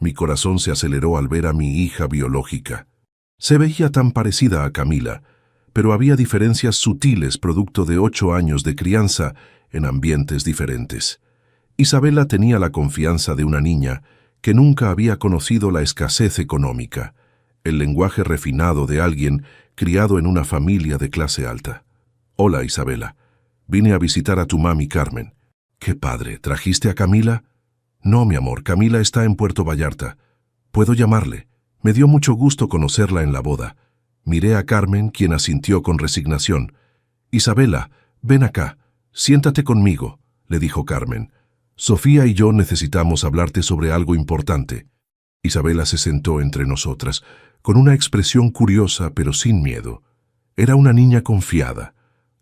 Mi corazón se aceleró al ver a mi hija biológica. Se veía tan parecida a Camila, pero había diferencias sutiles producto de 8 años de crianza en ambientes diferentes. Isabela tenía la confianza de una niña que nunca había conocido la escasez económica, el lenguaje refinado de alguien criado en una familia de clase alta. «Hola, Isabela. Vine a visitar a tu mami Carmen». «Qué padre. ¿Trajiste a Camila?» «No, mi amor. Camila está en Puerto Vallarta. ¿Puedo llamarle?» Me dio mucho gusto conocerla en la boda. Miré a Carmen, quien asintió con resignación. «Isabela, ven acá. Siéntate conmigo», le dijo Carmen. «Sofía y yo necesitamos hablarte sobre algo importante». Isabela se sentó entre nosotras, con una expresión curiosa pero sin miedo. Era una niña confiada,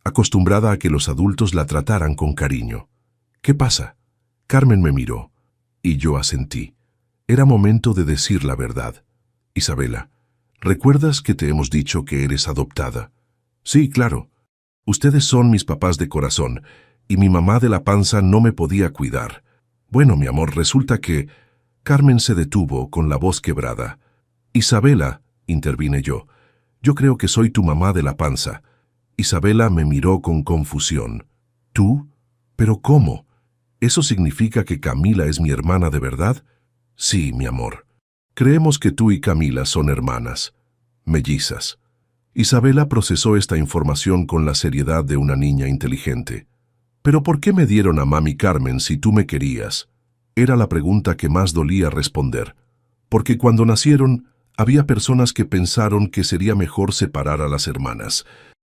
acostumbrada a que los adultos la trataran con cariño. «¿Qué pasa?» Carmen me miró, y yo asentí. Era momento de decir la verdad. «Isabela, ¿recuerdas que te hemos dicho que eres adoptada?» «Sí, claro. Ustedes son mis papás de corazón, y mi mamá de la panza no me podía cuidar. Bueno, mi amor, resulta que...» Carmen se detuvo con la voz quebrada. «Isabela», intervine yo creo que soy tu mamá de la panza». Isabela me miró con confusión. «¿Tú? ¿Pero cómo? ¿Eso significa que Camila es mi hermana de verdad?» «Sí, mi amor. Creemos que tú y Camila son hermanas, mellizas». Isabela procesó esta información con la seriedad de una niña inteligente. «¿Pero por qué me dieron a mami Carmen si tú me querías?» Era la pregunta que más dolía responder. Porque cuando nacieron, había personas que pensaron que sería mejor separar a las hermanas.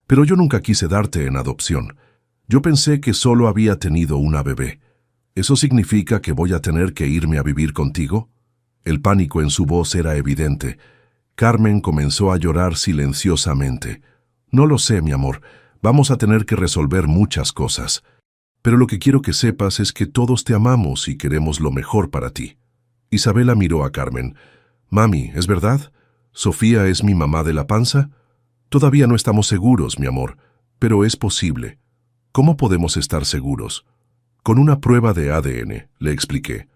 Pero yo nunca quise darte en adopción. Yo pensé que solo había tenido una bebé. ¿Eso significa que voy a tener que irme a vivir contigo?» El pánico en su voz era evidente. Carmen comenzó a llorar silenciosamente. «No lo sé, mi amor. Vamos a tener que resolver muchas cosas. Pero lo que quiero que sepas es que todos te amamos y queremos lo mejor para ti». Isabela miró a Carmen. «Mami, ¿es verdad? ¿Sofía es mi mamá de la panza?» «Todavía no estamos seguros, mi amor, pero es posible». «¿Cómo podemos estar seguros?» «Con una prueba de ADN», le expliqué.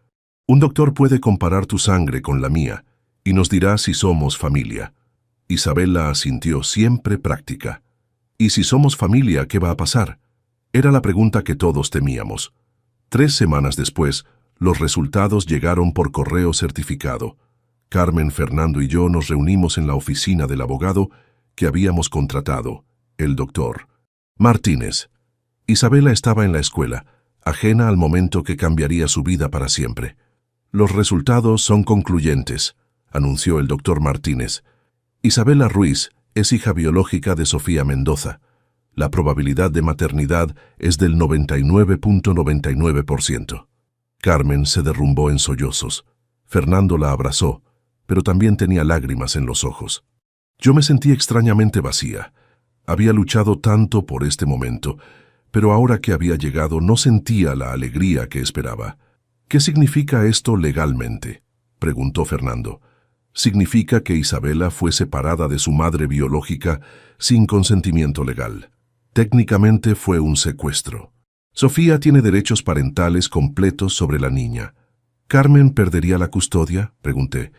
«Un doctor puede comparar tu sangre con la mía y nos dirá si somos familia». Isabela asintió, siempre práctica. «¿Y si somos familia, qué va a pasar?» Era la pregunta que todos temíamos. 3 semanas después, los resultados llegaron por correo certificado. Carmen, Fernando y yo nos reunimos en la oficina del abogado que habíamos contratado, el doctor Martínez. Isabela estaba en la escuela, ajena al momento que cambiaría su vida para siempre. «Los resultados son concluyentes», anunció el doctor Martínez. «Isabela Ruiz es hija biológica de Sofía Mendoza. La probabilidad de maternidad es del 99.99%. Carmen se derrumbó en sollozos. Fernando la abrazó, pero también tenía lágrimas en los ojos. Yo me sentí extrañamente vacía. Había luchado tanto por este momento, pero ahora que había llegado no sentía la alegría que esperaba. «¿Qué significa esto legalmente?», preguntó Fernando. «Significa que Isabela fue separada de su madre biológica sin consentimiento legal. Técnicamente fue un secuestro». Sofía tiene derechos parentales completos sobre la niña. ¿Carmen perdería la custodia?, pregunté.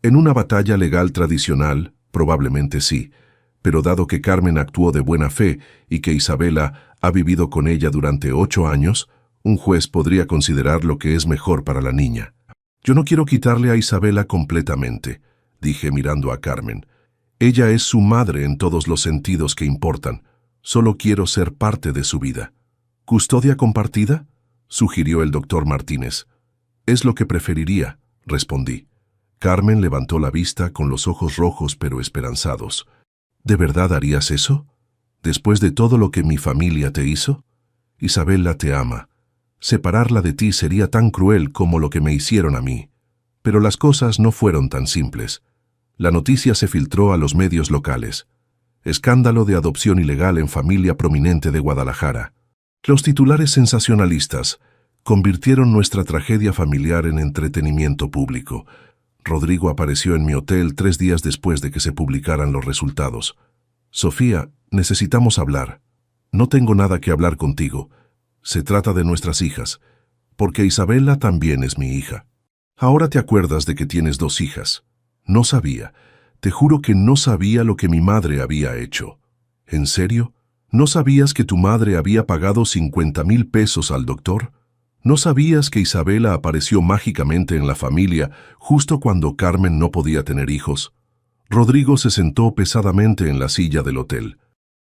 En una batalla legal tradicional, probablemente sí, pero dado que Carmen actuó de buena fe y que Isabela ha vivido con ella durante 8 años, un juez podría considerar lo que es mejor para la niña. Yo no quiero quitarle a Isabela completamente, dije mirando a Carmen. Ella es su madre en todos los sentidos que importan. Solo quiero ser parte de su vida. ¿Custodia compartida?, sugirió el doctor Martínez. Es lo que preferiría, respondí. Carmen levantó la vista con los ojos rojos pero esperanzados. ¿De verdad harías eso? ¿Después de todo lo que mi familia te hizo? Isabela te ama. Separarla de ti sería tan cruel como lo que me hicieron a mí. Pero las cosas no fueron tan simples. La noticia se filtró a los medios locales. Escándalo de adopción ilegal en familia prominente de Guadalajara. Los titulares sensacionalistas convirtieron nuestra tragedia familiar en entretenimiento público. Rodrigo apareció en mi hotel 3 días después de que se publicaran los resultados. Sofía, necesitamos hablar. No tengo nada que hablar contigo. Se trata de nuestras hijas, porque Isabela también es mi hija. Ahora te acuerdas de que tienes 2 hijas. No sabía. Te juro que no sabía lo que mi madre había hecho. ¿En serio? ¿No sabías que tu madre había pagado 50,000 pesos al doctor? ¿No sabías que Isabela apareció mágicamente en la familia justo cuando Carmen no podía tener hijos? Rodrigo se sentó pesadamente en la silla del hotel.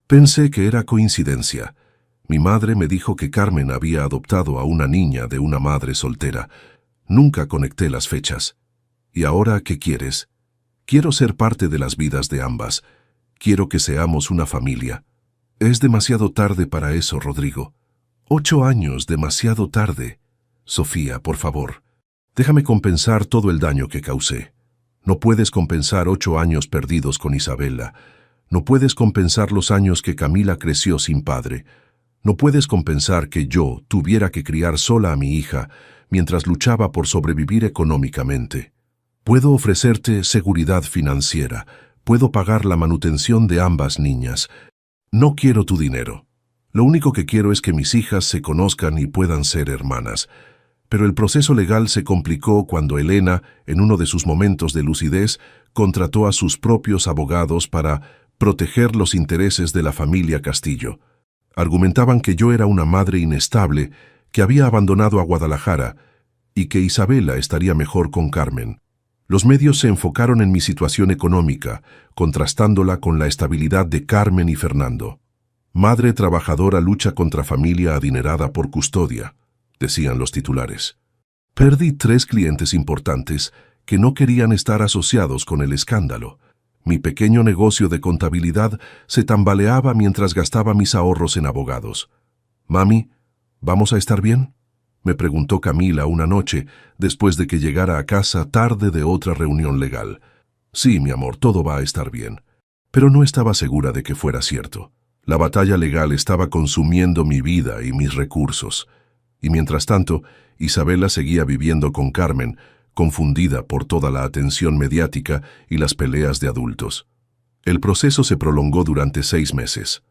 Pensé que era coincidencia. Mi madre me dijo que Carmen había adoptado a una niña de una madre soltera. Nunca conecté las fechas. ¿Y ahora qué quieres? Quiero ser parte de las vidas de ambas. Quiero que seamos una familia. Es demasiado tarde para eso, Rodrigo. 8 años, demasiado tarde. Sofía, por favor, déjame compensar todo el daño que causé. No puedes compensar 8 años perdidos con Isabela. No puedes compensar los años que Camila creció sin padre. No puedes compensar que yo tuviera que criar sola a mi hija mientras luchaba por sobrevivir económicamente. Puedo ofrecerte seguridad financiera. Puedo pagar la manutención de ambas niñas. No quiero tu dinero. Lo único que quiero es que mis hijas se conozcan y puedan ser hermanas. Pero el proceso legal se complicó cuando Elena, en uno de sus momentos de lucidez, contrató a sus propios abogados para proteger los intereses de la familia Castillo. Argumentaban que yo era una madre inestable, que había abandonado a Guadalajara y que Isabela estaría mejor con Carmen. Los medios se enfocaron en mi situación económica, contrastándola con la estabilidad de Carmen y Fernando. Madre trabajadora lucha contra familia adinerada por custodia, decían los titulares. Perdí 3 clientes importantes que no querían estar asociados con el escándalo. Mi pequeño negocio de contabilidad se tambaleaba mientras gastaba mis ahorros en abogados. «Mami, ¿vamos a estar bien?», me preguntó Camila una noche después de que llegara a casa tarde de otra reunión legal. Sí, mi amor, todo va a estar bien. Pero no estaba segura de que fuera cierto. La batalla legal estaba consumiendo mi vida y mis recursos. Y mientras tanto, Isabela seguía viviendo con Carmen, confundida por toda la atención mediática y las peleas de adultos. El proceso se prolongó durante 6 meses.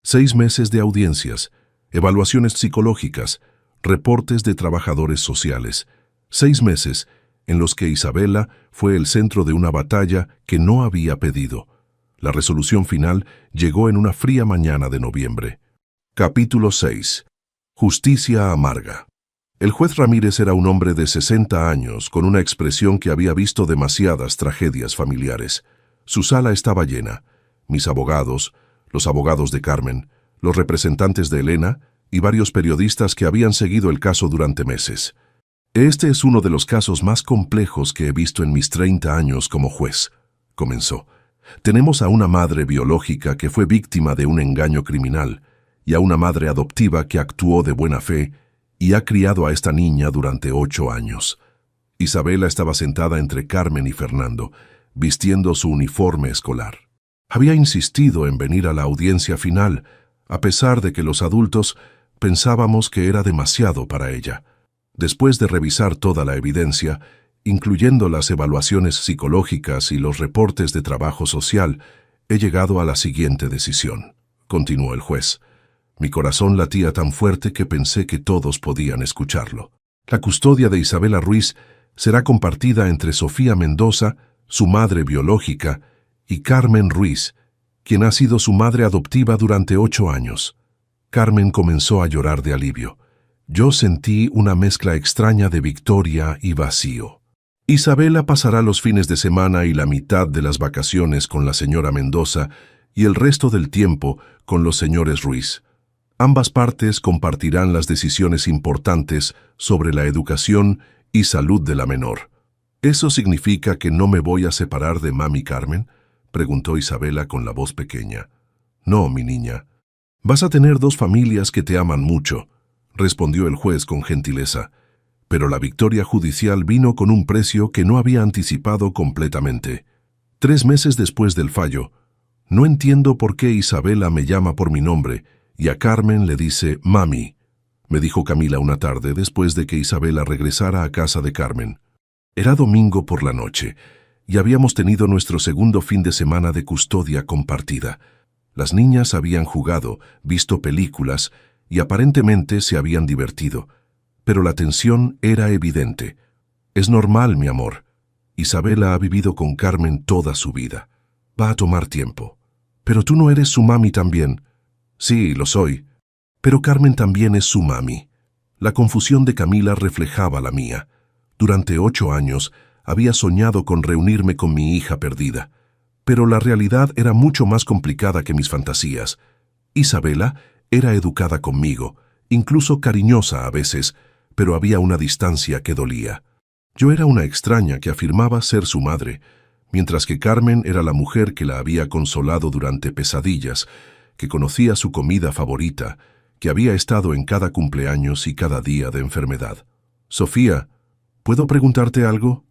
6 meses de audiencias, evaluaciones psicológicas, reportes de trabajadores sociales. 6 meses en los que Isabela fue el centro de una batalla que no había pedido. La resolución final llegó en una fría mañana de noviembre. Capítulo 6. Justicia amarga. El juez Ramírez era un hombre de 60 años, con una expresión que había visto demasiadas tragedias familiares. Su sala estaba llena. Mis abogados, los abogados de Carmen, los representantes de Elena y varios periodistas que habían seguido el caso durante meses. Este es uno de los casos más complejos que he visto en mis 30 años como juez, comenzó. Tenemos a una madre biológica que fue víctima de un engaño criminal y a una madre adoptiva que actuó de buena fe y ha criado a esta niña durante 8 años. Isabela estaba sentada entre Carmen y Fernando, vistiendo su uniforme escolar. Había insistido en venir a la audiencia final, a pesar de que los adultos pensábamos que era demasiado para ella. Después de revisar toda la evidencia, incluyendo las evaluaciones psicológicas y los reportes de trabajo social, he llegado a la siguiente decisión, continuó el juez. Mi corazón latía tan fuerte que pensé que todos podían escucharlo. La custodia de Isabela Ruiz será compartida entre Sofía Mendoza, su madre biológica, y Carmen Ruiz, quien ha sido su madre adoptiva durante 8 años. Carmen comenzó a llorar de alivio. Yo sentí una mezcla extraña de victoria y vacío. Isabela pasará los fines de semana y la mitad de las vacaciones con la señora Mendoza y el resto del tiempo con los señores Ruiz. Ambas partes compartirán las decisiones importantes sobre la educación y salud de la menor. ¿Eso significa que no me voy a separar de mami Carmen?, preguntó Isabela con la voz pequeña. No, mi niña. Vas a tener 2 familias que te aman mucho, respondió el juez con gentileza. Pero la victoria judicial vino con un precio que no había anticipado completamente. 3 meses después del fallo, no entiendo por qué Isabela me llama por mi nombre y a Carmen le dice mami, me dijo Camila una tarde después de que Isabela regresara a casa de Carmen. Era domingo por la noche y habíamos tenido nuestro segundo fin de semana de custodia compartida. Las niñas habían jugado, visto películas y aparentemente se habían divertido. Pero la tensión era evidente. Es normal, mi amor. Isabela ha vivido con Carmen toda su vida. Va a tomar tiempo. Pero tú no eres su mami también. Sí, lo soy. Pero Carmen también es su mami. La confusión de Camila reflejaba la mía. Durante 8 años había soñado con reunirme con mi hija perdida. Pero la realidad era mucho más complicada que mis fantasías. Isabela era educada conmigo, incluso cariñosa a veces, pero había una distancia que dolía. Yo era una extraña que afirmaba ser su madre, mientras que Carmen era la mujer que la había consolado durante pesadillas, que conocía su comida favorita, que había estado en cada cumpleaños y cada día de enfermedad. Sofía, ¿puedo preguntarte algo?,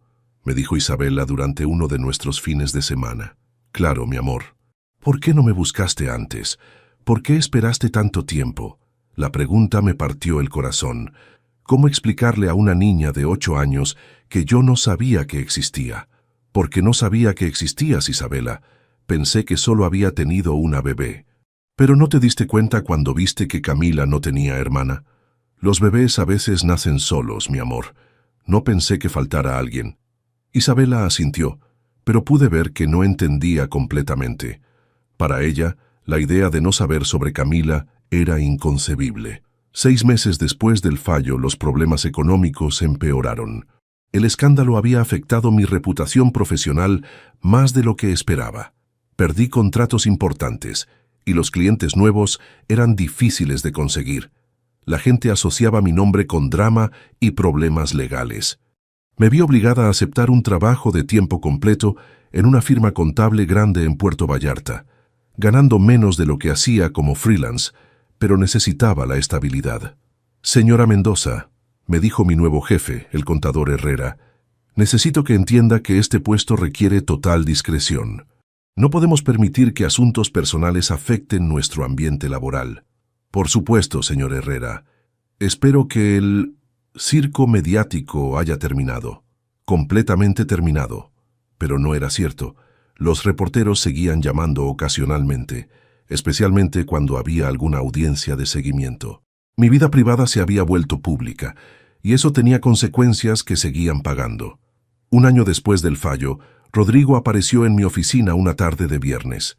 me dijo Isabela durante uno de nuestros fines de semana. Claro, mi amor. ¿Por qué no me buscaste antes? ¿Por qué esperaste tanto tiempo? La pregunta me partió el corazón. ¿Cómo explicarle a una niña de 8 años que yo no sabía que existía? Porque no sabía que existías, Isabela. Pensé que solo había tenido una bebé. ¿Pero no te diste cuenta cuando viste que Camila no tenía hermana? Los bebés a veces nacen solos, mi amor. No pensé que faltara alguien. Isabela asintió, pero pude ver que no entendía completamente. Para ella, la idea de no saber sobre Camila era inconcebible. 6 meses después del fallo, los problemas económicos empeoraron. El escándalo había afectado mi reputación profesional más de lo que esperaba. Perdí contratos importantes y los clientes nuevos eran difíciles de conseguir. La gente asociaba mi nombre con drama y problemas legales. Me vi obligada a aceptar un trabajo de tiempo completo en una firma contable grande en Puerto Vallarta, ganando menos de lo que hacía como freelance, pero necesitaba la estabilidad. Señora Mendoza, me dijo mi nuevo jefe, el contador Herrera, necesito que entienda que este puesto requiere total discreción. No podemos permitir que asuntos personales afecten nuestro ambiente laboral. Por supuesto, señor Herrera. Espero que el circo mediático haya terminado. Completamente terminado. Pero no era cierto. Los reporteros seguían llamando ocasionalmente, especialmente cuando había alguna audiencia de seguimiento. Mi vida privada se había vuelto pública, y eso tenía consecuencias que seguían pagando. 1 año después del fallo, Rodrigo apareció en mi oficina una tarde de viernes.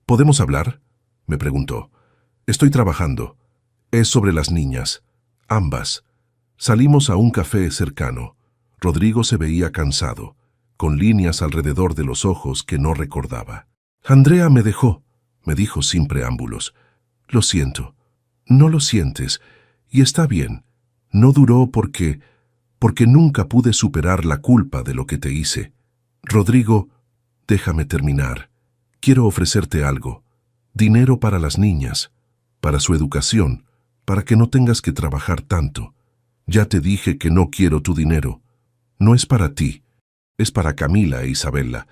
¿Podemos hablar?, me preguntó. Estoy trabajando. Es sobre las niñas. Ambas. Salimos a un café cercano. Rodrigo se veía cansado, con líneas alrededor de los ojos que no recordaba. Andrea me dejó, me dijo sin preámbulos. Lo siento. No lo sientes, y está bien. No duró porque nunca pude superar la culpa de lo que te hice. Rodrigo, déjame terminar. Quiero ofrecerte algo. Dinero para las niñas, para su educación, para que no tengas que trabajar tanto. Ya te dije que no quiero tu dinero. No es para ti, es para Camila e Isabela.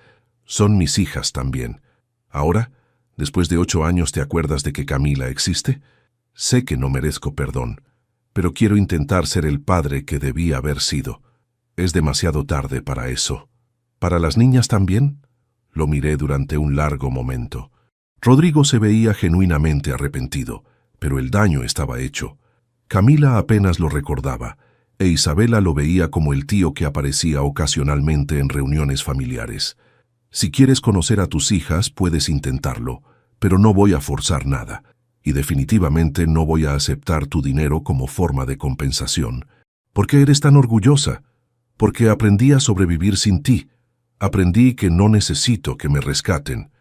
Son mis hijas también. Ahora, después de 8 años, ¿te acuerdas de que Camila existe? Sé que no merezco perdón, pero quiero intentar ser el padre que debía haber sido. Es demasiado tarde para eso. ¿Para las niñas también? Lo miré durante un largo momento. Rodrigo se veía genuinamente arrepentido, pero el daño estaba hecho. Camila apenas lo recordaba, e Isabela lo veía como el tío que aparecía ocasionalmente en reuniones familiares. Si quieres conocer a tus hijas, puedes intentarlo, pero no voy a forzar nada, y definitivamente no voy a aceptar tu dinero como forma de compensación. ¿Por qué eres tan orgullosa? Porque aprendí a sobrevivir sin ti. Aprendí que no necesito que me rescaten.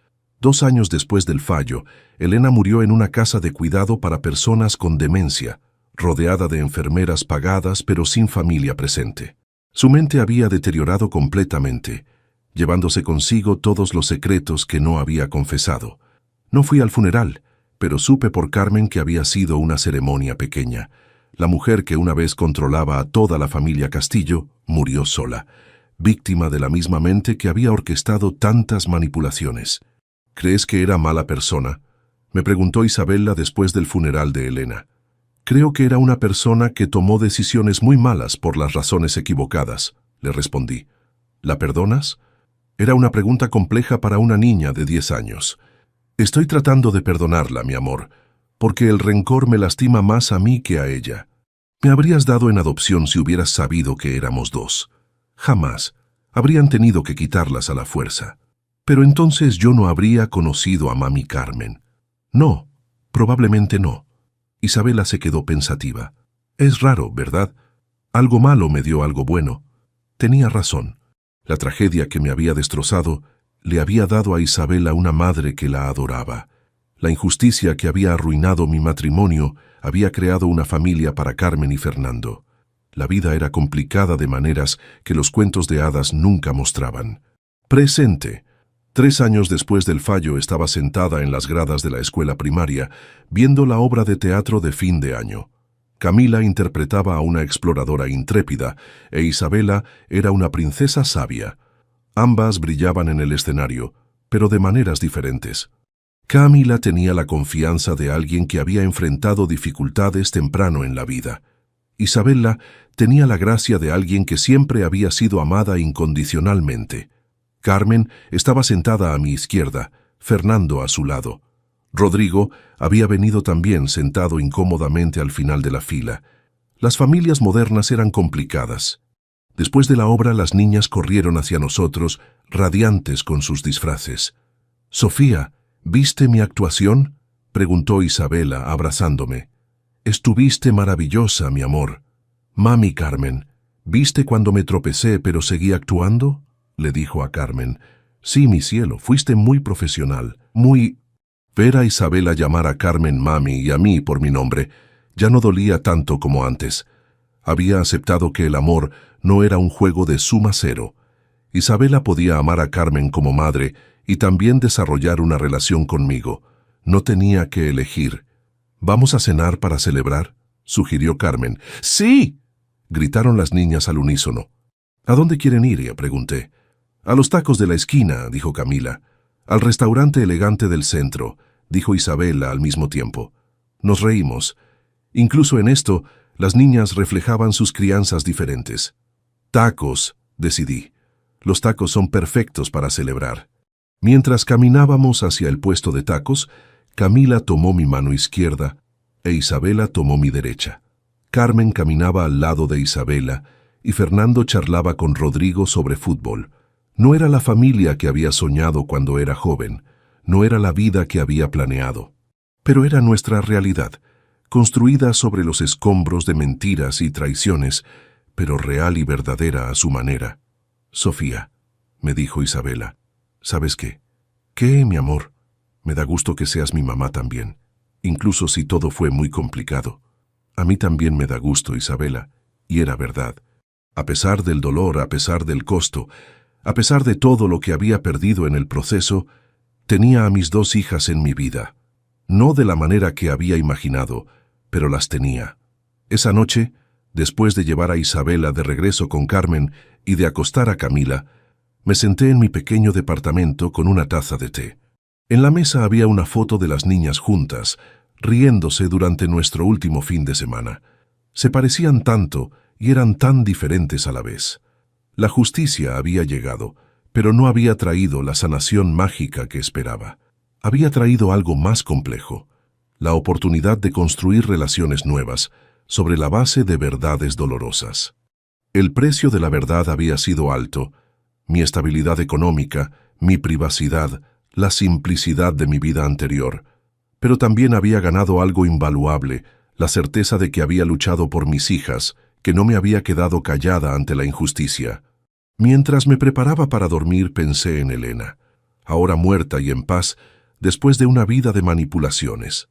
2 años después del fallo, Elena murió en una casa de cuidado para personas con demencia, rodeada de enfermeras pagadas pero sin familia presente. Su mente había deteriorado completamente, llevándose consigo todos los secretos que no había confesado. No fui al funeral, pero supe por Carmen que había sido una ceremonia pequeña. La mujer que una vez controlaba a toda la familia Castillo murió sola, víctima de la misma mente que había orquestado tantas manipulaciones. ¿Crees que era mala persona?, me preguntó Isabela después del funeral de Elena. Creo que era una persona que tomó decisiones muy malas por las razones equivocadas, le respondí. ¿La perdonas? Era una pregunta compleja para una niña de 10 años. Estoy tratando de perdonarla, mi amor, porque el rencor me lastima más a mí que a ella. Me habrías dado en adopción si hubieras sabido que éramos 2. Jamás. Habrían tenido que quitarlas a la fuerza. Pero entonces yo no habría conocido a mami Carmen. No, probablemente no. Isabela se quedó pensativa. Es raro, ¿verdad? Algo malo me dio algo bueno. Tenía razón. La tragedia que me había destrozado le había dado a Isabela una madre que la adoraba. La injusticia que había arruinado mi matrimonio había creado una familia para Carmen y Fernando. La vida era complicada de maneras que los cuentos de hadas nunca mostraban. Presente. 3 años después del fallo estaba sentada en las gradas de la escuela primaria, viendo la obra de teatro de fin de año. Camila interpretaba a una exploradora intrépida, e Isabela era una princesa sabia. Ambas brillaban en el escenario, pero de maneras diferentes. Camila tenía la confianza de alguien que había enfrentado dificultades temprano en la vida. Isabela tenía la gracia de alguien que siempre había sido amada incondicionalmente. Carmen estaba sentada a mi izquierda, Fernando a su lado. Rodrigo había venido también sentado incómodamente al final de la fila. Las familias modernas eran complicadas. Después de la obra, las niñas corrieron hacia nosotros, radiantes con sus disfraces. «Sofía, ¿viste mi actuación?», preguntó Isabela, abrazándome. «Estuviste maravillosa, mi amor». «Mami Carmen, ¿viste cuando me tropecé pero seguí actuando?», le dijo a Carmen. «Sí, mi cielo, fuiste muy profesional, muy...». Ver a Isabela llamar a Carmen mami y a mí por mi nombre ya no dolía tanto como antes. Había aceptado que el amor no era un juego de suma cero. Isabela podía amar a Carmen como madre y también desarrollar una relación conmigo. No tenía que elegir. «¿Vamos a cenar para celebrar?», sugirió Carmen. «¡Sí!», gritaron las niñas al unísono. «¿A dónde quieren ir?», pregunté. «A los tacos de la esquina», dijo Camila. «Al restaurante elegante del centro», dijo Isabela al mismo tiempo. Nos reímos. Incluso en esto, las niñas reflejaban sus crianzas diferentes. «Tacos», decidí. «Los tacos son perfectos para celebrar». Mientras caminábamos hacia el puesto de tacos, Camila tomó mi mano izquierda e Isabela tomó mi derecha. Carmen caminaba al lado de Isabela y Fernando charlaba con Rodrigo sobre fútbol. No era la familia que había soñado cuando era joven, no era la vida que había planeado, pero era nuestra realidad, construida sobre los escombros de mentiras y traiciones, pero real y verdadera a su manera. «Sofía», me dijo Isabela, «¿sabes qué? ¿Qué, mi amor? Me da gusto que seas mi mamá también, incluso si todo fue muy complicado. A mí también me da gusto, Isabela», y era verdad. A pesar del dolor, a pesar del costo, a pesar de todo lo que había perdido en el proceso, tenía a mis 2 hijas en mi vida. No de la manera que había imaginado, pero las tenía. Esa noche, después de llevar a Isabela de regreso con Carmen y de acostar a Camila, me senté en mi pequeño departamento con una taza de té. En la mesa había una foto de las niñas juntas, riéndose durante nuestro último fin de semana. Se parecían tanto y eran tan diferentes a la vez. La justicia había llegado, pero no había traído la sanación mágica que esperaba. Había traído algo más complejo. la oportunidad de construir relaciones nuevas sobre la base de verdades dolorosas. El precio de la verdad había sido alto, mi estabilidad económica, mi privacidad, la simplicidad de mi vida anterior, pero también había ganado algo invaluable, la certeza de que había luchado por mis hijas, que no me había quedado callada ante la injusticia. Mientras me preparaba para dormir pensé en Elena, ahora muerta y en paz, después de una vida de manipulaciones.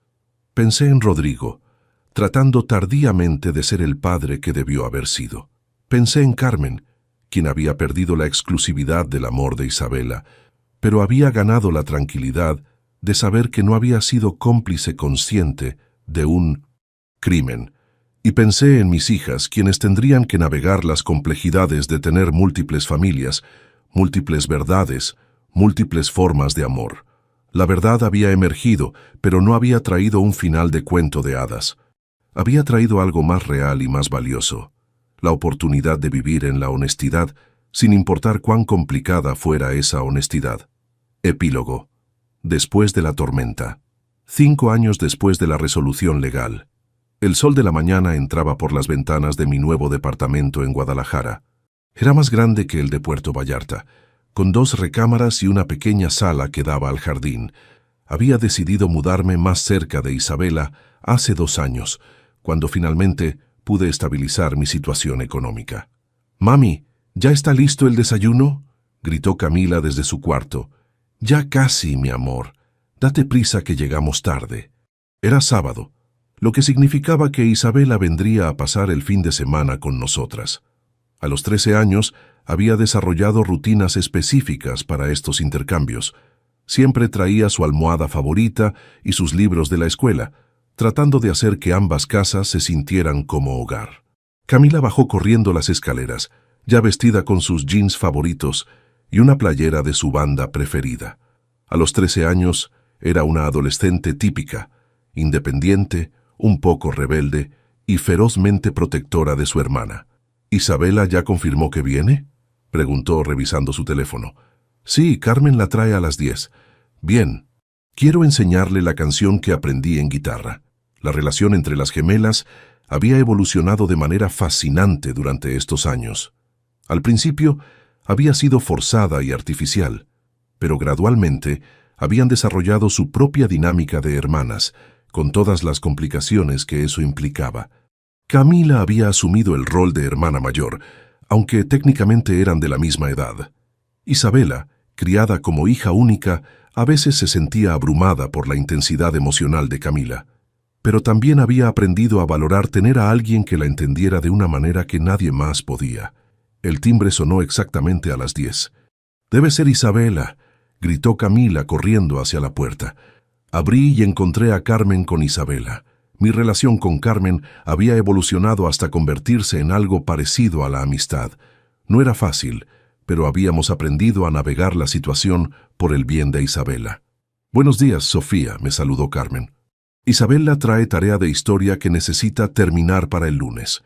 Pensé en Rodrigo, tratando tardíamente de ser el padre que debió haber sido. Pensé en Carmen, quien había perdido la exclusividad del amor de Isabela, pero había ganado la tranquilidad de saber que no había sido cómplice consciente de un crimen. Y pensé en mis hijas, quienes tendrían que navegar las complejidades de tener múltiples familias, múltiples verdades, múltiples formas de amor. La verdad había emergido, pero no había traído un final de cuento de hadas. Había traído algo más real y más valioso, la oportunidad de vivir en la honestidad, sin importar cuán complicada fuera esa honestidad. Epílogo. Después de la tormenta. 5 años después de la resolución legal. El sol de la mañana entraba por las ventanas de mi nuevo departamento en Guadalajara. Era más grande que el de Puerto Vallarta, con 2 recámaras y una pequeña sala que daba al jardín. Había decidido mudarme más cerca de Isabela hace 2 años, cuando finalmente pude estabilizar mi situación económica. «Mami, ¿ya está listo el desayuno?», gritó Camila desde su cuarto. «Ya casi, mi amor. Date prisa que llegamos tarde». Era sábado, lo que significaba que Isabela vendría a pasar el fin de semana con nosotras. A los 13 años había desarrollado rutinas específicas para estos intercambios. Siempre traía su almohada favorita y sus libros de la escuela, tratando de hacer que ambas casas se sintieran como hogar. Camila bajó corriendo las escaleras, ya vestida con sus jeans favoritos y una playera de su banda preferida. A los 13 años era una adolescente típica, independiente, un poco rebelde y ferozmente protectora de su hermana. «¿Isabela ya confirmó que viene?», preguntó revisando su teléfono. «Sí, Carmen la trae a las 10. Bien. Quiero enseñarle la canción que aprendí en guitarra». La relación entre las gemelas había evolucionado de manera fascinante durante estos años. Al principio había sido forzada y artificial, pero gradualmente habían desarrollado su propia dinámica de hermanas, con todas las complicaciones que eso implicaba. Camila había asumido el rol de hermana mayor, aunque técnicamente eran de la misma edad. Isabela, criada como hija única, a veces se sentía abrumada por la intensidad emocional de Camila, pero también había aprendido a valorar tener a alguien que la entendiera de una manera que nadie más podía. El timbre sonó exactamente a las 10. «Debe ser Isabela», gritó Camila corriendo hacia la puerta. Abrí y encontré a Carmen con Isabela. Mi relación con Carmen había evolucionado hasta convertirse en algo parecido a la amistad. No era fácil, pero habíamos aprendido a navegar la situación por el bien de Isabela. «Buenos días, Sofía», me saludó Carmen. «Isabela trae tarea de historia que necesita terminar para el lunes».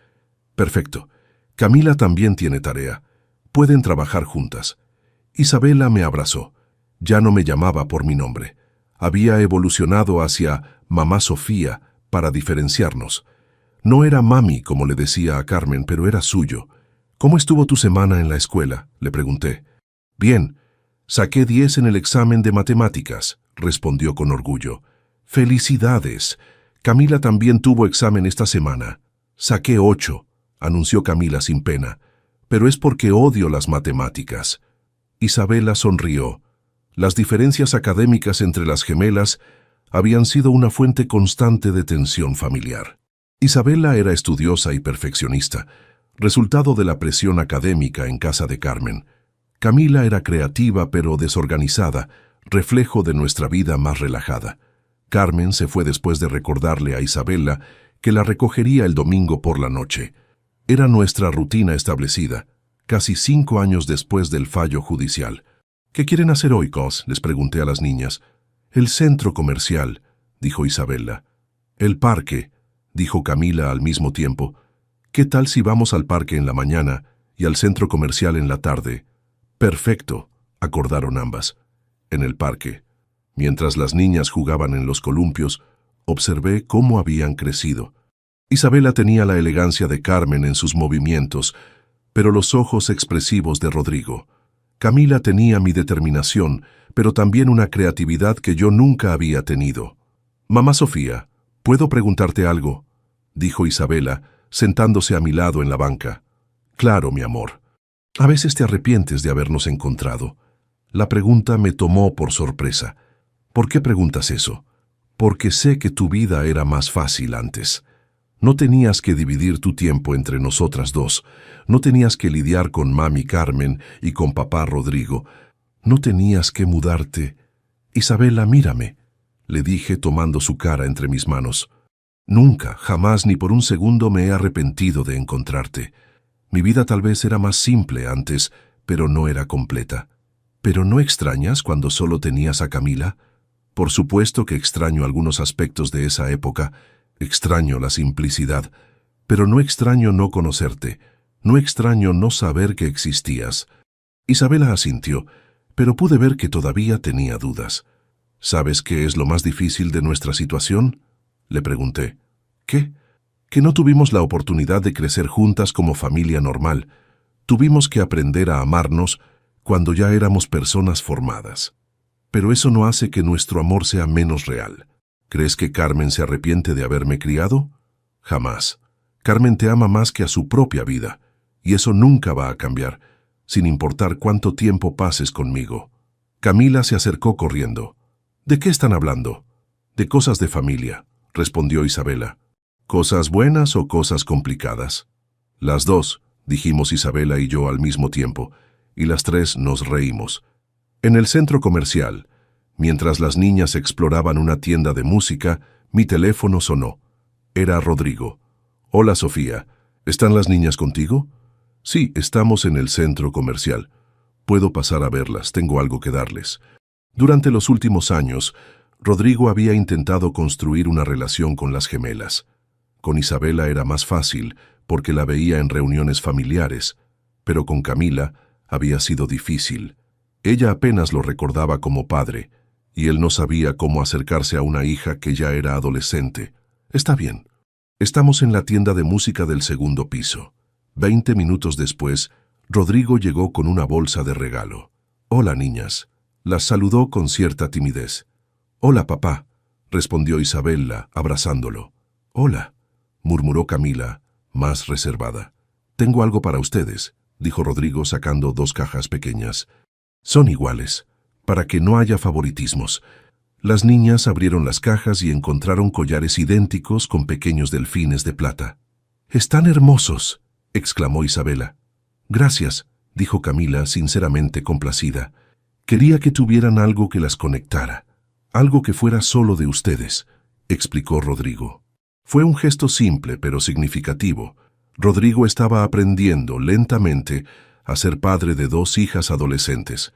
«Perfecto. Camila también tiene tarea. Pueden trabajar juntas». Isabela me abrazó. Ya no me llamaba por mi nombre. Había evolucionado hacia Mamá Sofía para diferenciarnos. No era mami, como le decía a Carmen, pero era suyo. «¿Cómo estuvo tu semana en la escuela?», le pregunté. «Bien. Saqué 10 en el examen de matemáticas», respondió con orgullo. «¡Felicidades! Camila también tuvo examen esta semana. Saqué 8, anunció Camila sin pena. «Pero es porque odio las matemáticas». Isabela sonrió. Las diferencias académicas entre las gemelas habían sido una fuente constante de tensión familiar. Isabela era estudiosa y perfeccionista, resultado de la presión académica en casa de Carmen. Camila era creativa pero desorganizada, reflejo de nuestra vida más relajada. Carmen se fue después de recordarle a Isabela que la recogería el domingo por la noche. Era nuestra rutina establecida, casi 5 años después del fallo judicial. «¿Qué quieren hacer hoy, Cos?», les pregunté a las niñas. «El centro comercial», dijo Isabela. «El parque», dijo Camila al mismo tiempo. «¿Qué tal si vamos al parque en la mañana y al centro comercial en la tarde?» «Perfecto», acordaron ambas. En el parque, mientras las niñas jugaban en los columpios, Observé cómo habían crecido. Isabela tenía la elegancia de Carmen en sus movimientos, pero los ojos expresivos de Rodrigo. Camila tenía mi determinación, pero también una creatividad que yo nunca había tenido. «Mamá Sofía, ¿puedo preguntarte algo?», dijo Isabela, sentándose a mi lado en la banca. «Claro, mi amor. A veces te arrepientes de habernos encontrado». La pregunta me tomó por sorpresa. «¿Por qué preguntas eso?». «Porque sé que tu vida era más fácil antes. No tenías que dividir tu tiempo entre nosotras dos. No tenías que lidiar con mami Carmen y con papá Rodrigo. No tenías que mudarte. Isabela, mírame», le dije tomando su cara entre mis manos. «Nunca, jamás ni por un segundo me he arrepentido de encontrarte. Mi vida tal vez era más simple antes, pero no era completa». «¿Pero no extrañas cuando solo tenías a Camila?». «Por supuesto que extraño algunos aspectos de esa época. Extraño la simplicidad. Pero no extraño no conocerte. No extraño no saber que existías». Isabela asintió, pero pude ver que todavía tenía dudas. «¿Sabes qué es lo más difícil de nuestra situación?», le pregunté. «¿Qué?». «Que no tuvimos la oportunidad de crecer juntas como familia normal. Tuvimos que aprender a amarnos cuando ya éramos personas formadas. Pero eso no hace que nuestro amor sea menos real. ¿Crees que Carmen se arrepiente de haberme criado?». «Jamás. Carmen te ama más que a su propia vida, y eso nunca va a cambiar, sin importar cuánto tiempo pases conmigo». Camila se acercó corriendo. «¿De qué están hablando?». «De cosas de familia», respondió Isabela. «¿Cosas buenas o cosas complicadas?». «Las dos», dijimos Isabela y yo al mismo tiempo, y las tres nos reímos. En el centro comercial, mientras las niñas exploraban una tienda de música, mi teléfono sonó. Era Rodrigo. «Hola, Sofía. ¿Están las niñas contigo?». «Sí, estamos en el centro comercial. Puedo pasar a verlas, tengo algo que darles». Durante los últimos años, Rodrigo había intentado construir una relación con las gemelas. Con Isabela era más fácil, porque la veía en reuniones familiares, pero con Camila había sido difícil. Ella apenas lo recordaba como padre, y él no sabía cómo acercarse a una hija que ya era adolescente. «Está bien. Estamos en la tienda de música del segundo piso». 20 minutos después, Rodrigo llegó con una bolsa de regalo. «Hola, niñas». Las saludó con cierta timidez. «Hola, papá», respondió Isabela, abrazándolo. «Hola», murmuró Camila, más reservada. «Tengo algo para ustedes», dijo Rodrigo sacando 2 cajas pequeñas. «Son iguales, para que no haya favoritismos». Las niñas abrieron las cajas y encontraron collares idénticos con pequeños delfines de plata. «¡Están hermosos!», exclamó Isabela. «Gracias», dijo Camila, sinceramente complacida. «Quería que tuvieran algo que las conectara, algo que fuera solo de ustedes», explicó Rodrigo. Fue un gesto simple pero significativo. Rodrigo estaba aprendiendo lentamente a ser padre de 2 hijas adolescentes.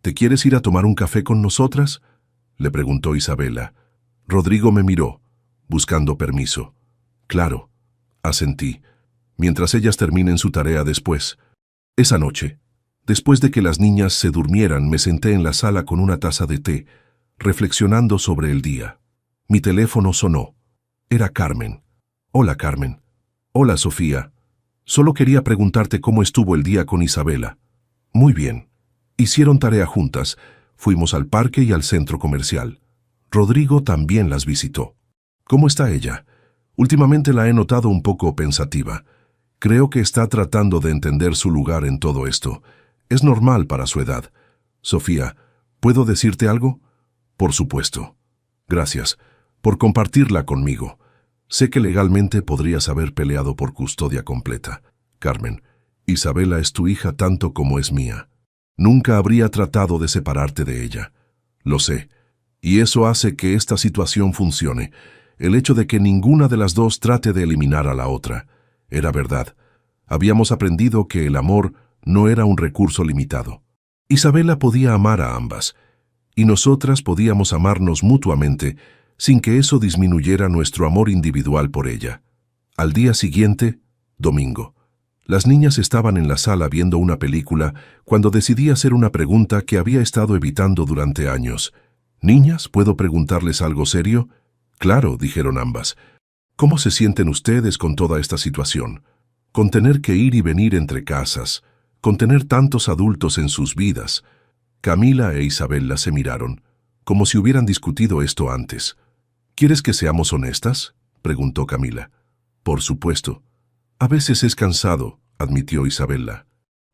«¿Te quieres ir a tomar un café con nosotras?», le preguntó Isabela. Rodrigo me miró, buscando permiso. «Claro», asentí, mientras ellas terminen su tarea después. Esa noche, después de que las niñas se durmieran, me senté en la sala con una taza de té, reflexionando sobre el día. Mi teléfono sonó. Era Carmen. «Hola, Carmen». «Hola, Sofía. Solo quería preguntarte cómo estuvo el día con Isabela». «Muy bien». Hicieron tarea juntas. Fuimos al parque y al centro comercial. Rodrigo también las visitó. «¿Cómo está ella?». «Últimamente la he notado un poco pensativa. Creo que está tratando de entender su lugar en todo esto. Es normal para su edad». «Sofía, ¿puedo decirte algo?». «Por supuesto». «Gracias por compartirla conmigo. Sé que legalmente podrías haber peleado por custodia completa. Carmen, Isabela es tu hija tanto como es mía. Nunca habría tratado de separarte de ella. Lo sé. Y eso hace que esta situación funcione. El hecho de que ninguna de las dos trate de eliminar a la otra. Era verdad. Habíamos aprendido que el amor no era un recurso limitado. Isabela podía amar a ambas, y nosotras podíamos amarnos mutuamente sin que eso disminuyera nuestro amor individual por ella. Al día siguiente, domingo, las niñas estaban en la sala viendo una película cuando decidí hacer una pregunta que había estado evitando durante años. «Niñas, ¿puedo preguntarles algo serio?». Claro, dijeron ambas. ¿Cómo se sienten ustedes con toda esta situación? Con tener que ir y venir entre casas, con tener tantos adultos en sus vidas. Camila e Isabela se miraron, como si hubieran discutido esto antes. ¿Quieres que seamos honestas?, preguntó Camila. Por supuesto. A veces es cansado, admitió Isabela.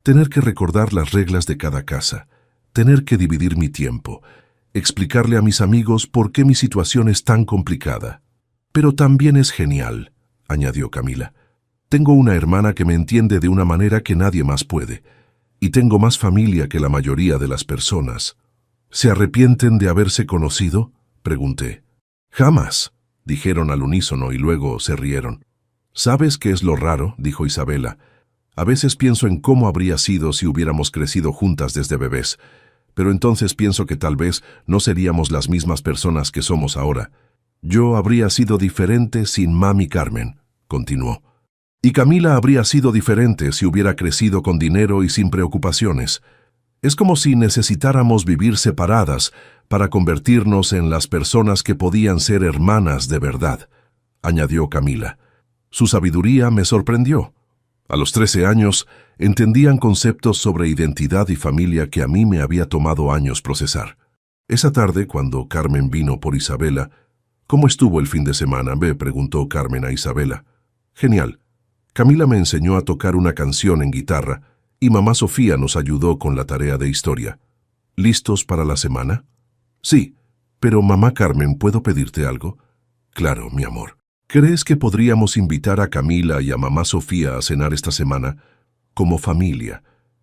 Tener que recordar las reglas de cada casa, tener que dividir mi tiempo, explicarle a mis amigos por qué mi situación es tan complicada. Pero también es genial, añadió Camila. Tengo una hermana que me entiende de una manera que nadie más puede, y tengo más familia que la mayoría de las personas. ¿Se arrepienten de haberse conocido?, pregunté. Jamás, dijeron al unísono y luego se rieron. ¿Sabes qué es lo raro?, dijo Isabela. A veces pienso en cómo habría sido si hubiéramos crecido juntas desde bebés, pero entonces pienso que tal vez no seríamos las mismas personas que somos ahora. Yo habría sido diferente sin Mami Carmen, continuó. Y Camila habría sido diferente si hubiera crecido con dinero y sin preocupaciones. Es como si necesitáramos vivir separadas para convertirnos en las personas que podían ser hermanas de verdad, añadió Camila. Su sabiduría me sorprendió. A los 13 años, entendían conceptos sobre identidad y familia que a mí me había tomado años procesar. Esa tarde, cuando Carmen vino por Isabela, ¿cómo estuvo el fin de semana?, me preguntó Carmen a Isabela. Genial. Camila me enseñó a tocar una canción en guitarra y mamá Sofía nos ayudó con la tarea de historia. ¿Listos para la semana? Sí, pero mamá Carmen, ¿puedo pedirte algo? Claro, mi amor. ¿Crees que podríamos invitar a Camila y a mamá Sofía a cenar esta semana? Como familia.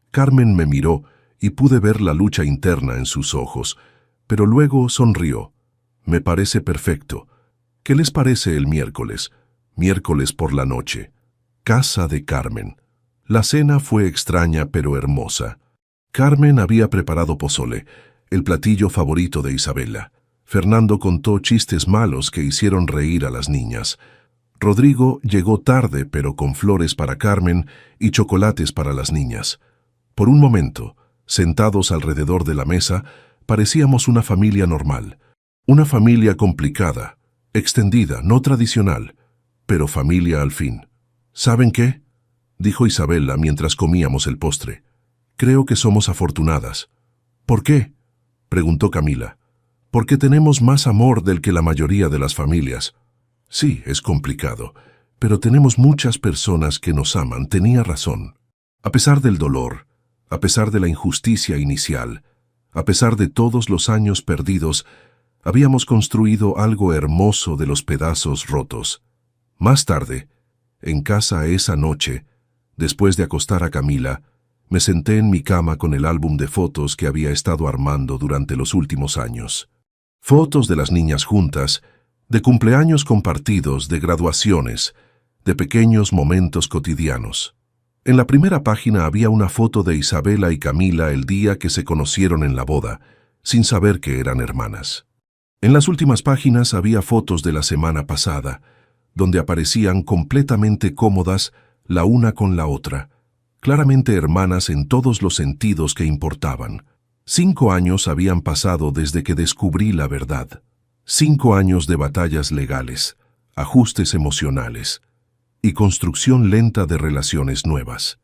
Carmen me miró y pude ver la lucha interna en sus ojos, pero luego sonrió. Me parece perfecto. ¿Qué les parece el miércoles? Miércoles por la noche. Casa de Carmen. La cena fue extraña pero hermosa. Carmen había preparado pozole, el platillo favorito de Isabela. Fernando contó chistes malos que hicieron reír a las niñas. Rodrigo llegó tarde pero con flores para Carmen y chocolates para las niñas. Por un momento, sentados alrededor de la mesa, parecíamos una familia normal. Una familia complicada, extendida, no tradicional, pero familia al fin. ¿Saben qué?, dijo Isabela mientras comíamos el postre. Creo que somos afortunadas. ¿Por qué?, preguntó Camila. Porque tenemos más amor del que la mayoría de las familias. Sí, es complicado, pero tenemos muchas personas que nos aman, tenía razón. A pesar del dolor, a pesar de la injusticia inicial, a pesar de todos los años perdidos, habíamos construido algo hermoso de los pedazos rotos. Más tarde, en casa esa noche, después de acostar a Camila, me senté en mi cama con el álbum de fotos que había estado armando durante los últimos años. Fotos de las niñas juntas, de cumpleaños compartidos, de graduaciones, de pequeños momentos cotidianos. En la primera página había una foto de Isabela y Camila el día que se conocieron en la boda, sin saber que eran hermanas. En las últimas páginas había fotos de la semana pasada, donde aparecían completamente cómodas la una con la otra, claramente hermanas en todos los sentidos que importaban. 5 años habían pasado desde que descubrí la verdad. 5 años de batallas legales, ajustes emocionales y construcción lenta de relaciones nuevas.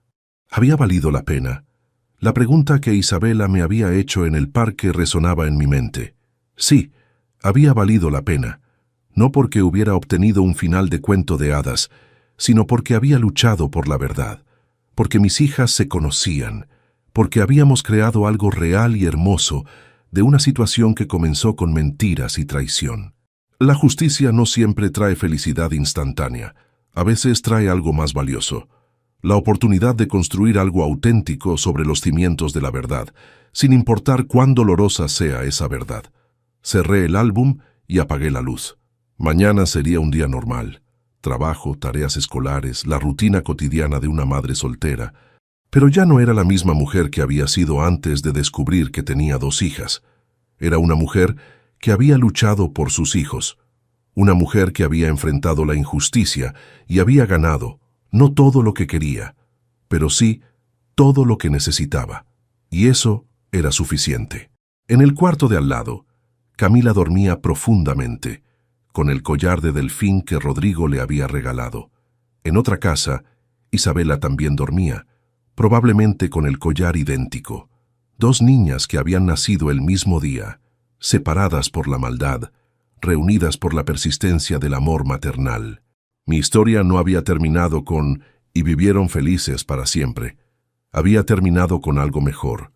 ¿Había valido la pena? La pregunta que Isabela me había hecho en el parque resonaba en mi mente. Sí, había valido la pena, no porque hubiera obtenido un final de cuento de hadas, sino porque había luchado por la verdad, porque mis hijas se conocían, porque habíamos creado algo real y hermoso de una situación que comenzó con mentiras y traición. La justicia no siempre trae felicidad instantánea, a veces trae algo más valioso, la oportunidad de construir algo auténtico sobre los cimientos de la verdad, sin importar cuán dolorosa sea esa verdad. Cerré el álbum y apagué la luz. Mañana sería un día normal. Trabajo, tareas escolares, la rutina cotidiana de una madre soltera. Pero ya no era la misma mujer que había sido antes de descubrir que tenía 2 hijas. Era una mujer que había luchado por sus hijos. Una mujer que había enfrentado la injusticia y había ganado, no todo lo que quería, pero sí todo lo que necesitaba. Y eso era suficiente. En el cuarto de al lado, Camila dormía profundamente, con el collar de delfín que Rodrigo le había regalado. En otra casa, Isabela también dormía, probablemente con el collar idéntico. Dos niñas que habían nacido el mismo día, separadas por la maldad, reunidas por la persistencia del amor maternal. Mi historia no había terminado con «y vivieron felices para siempre». Había terminado con algo mejor,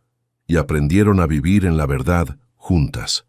y aprendieron a vivir en la verdad juntas.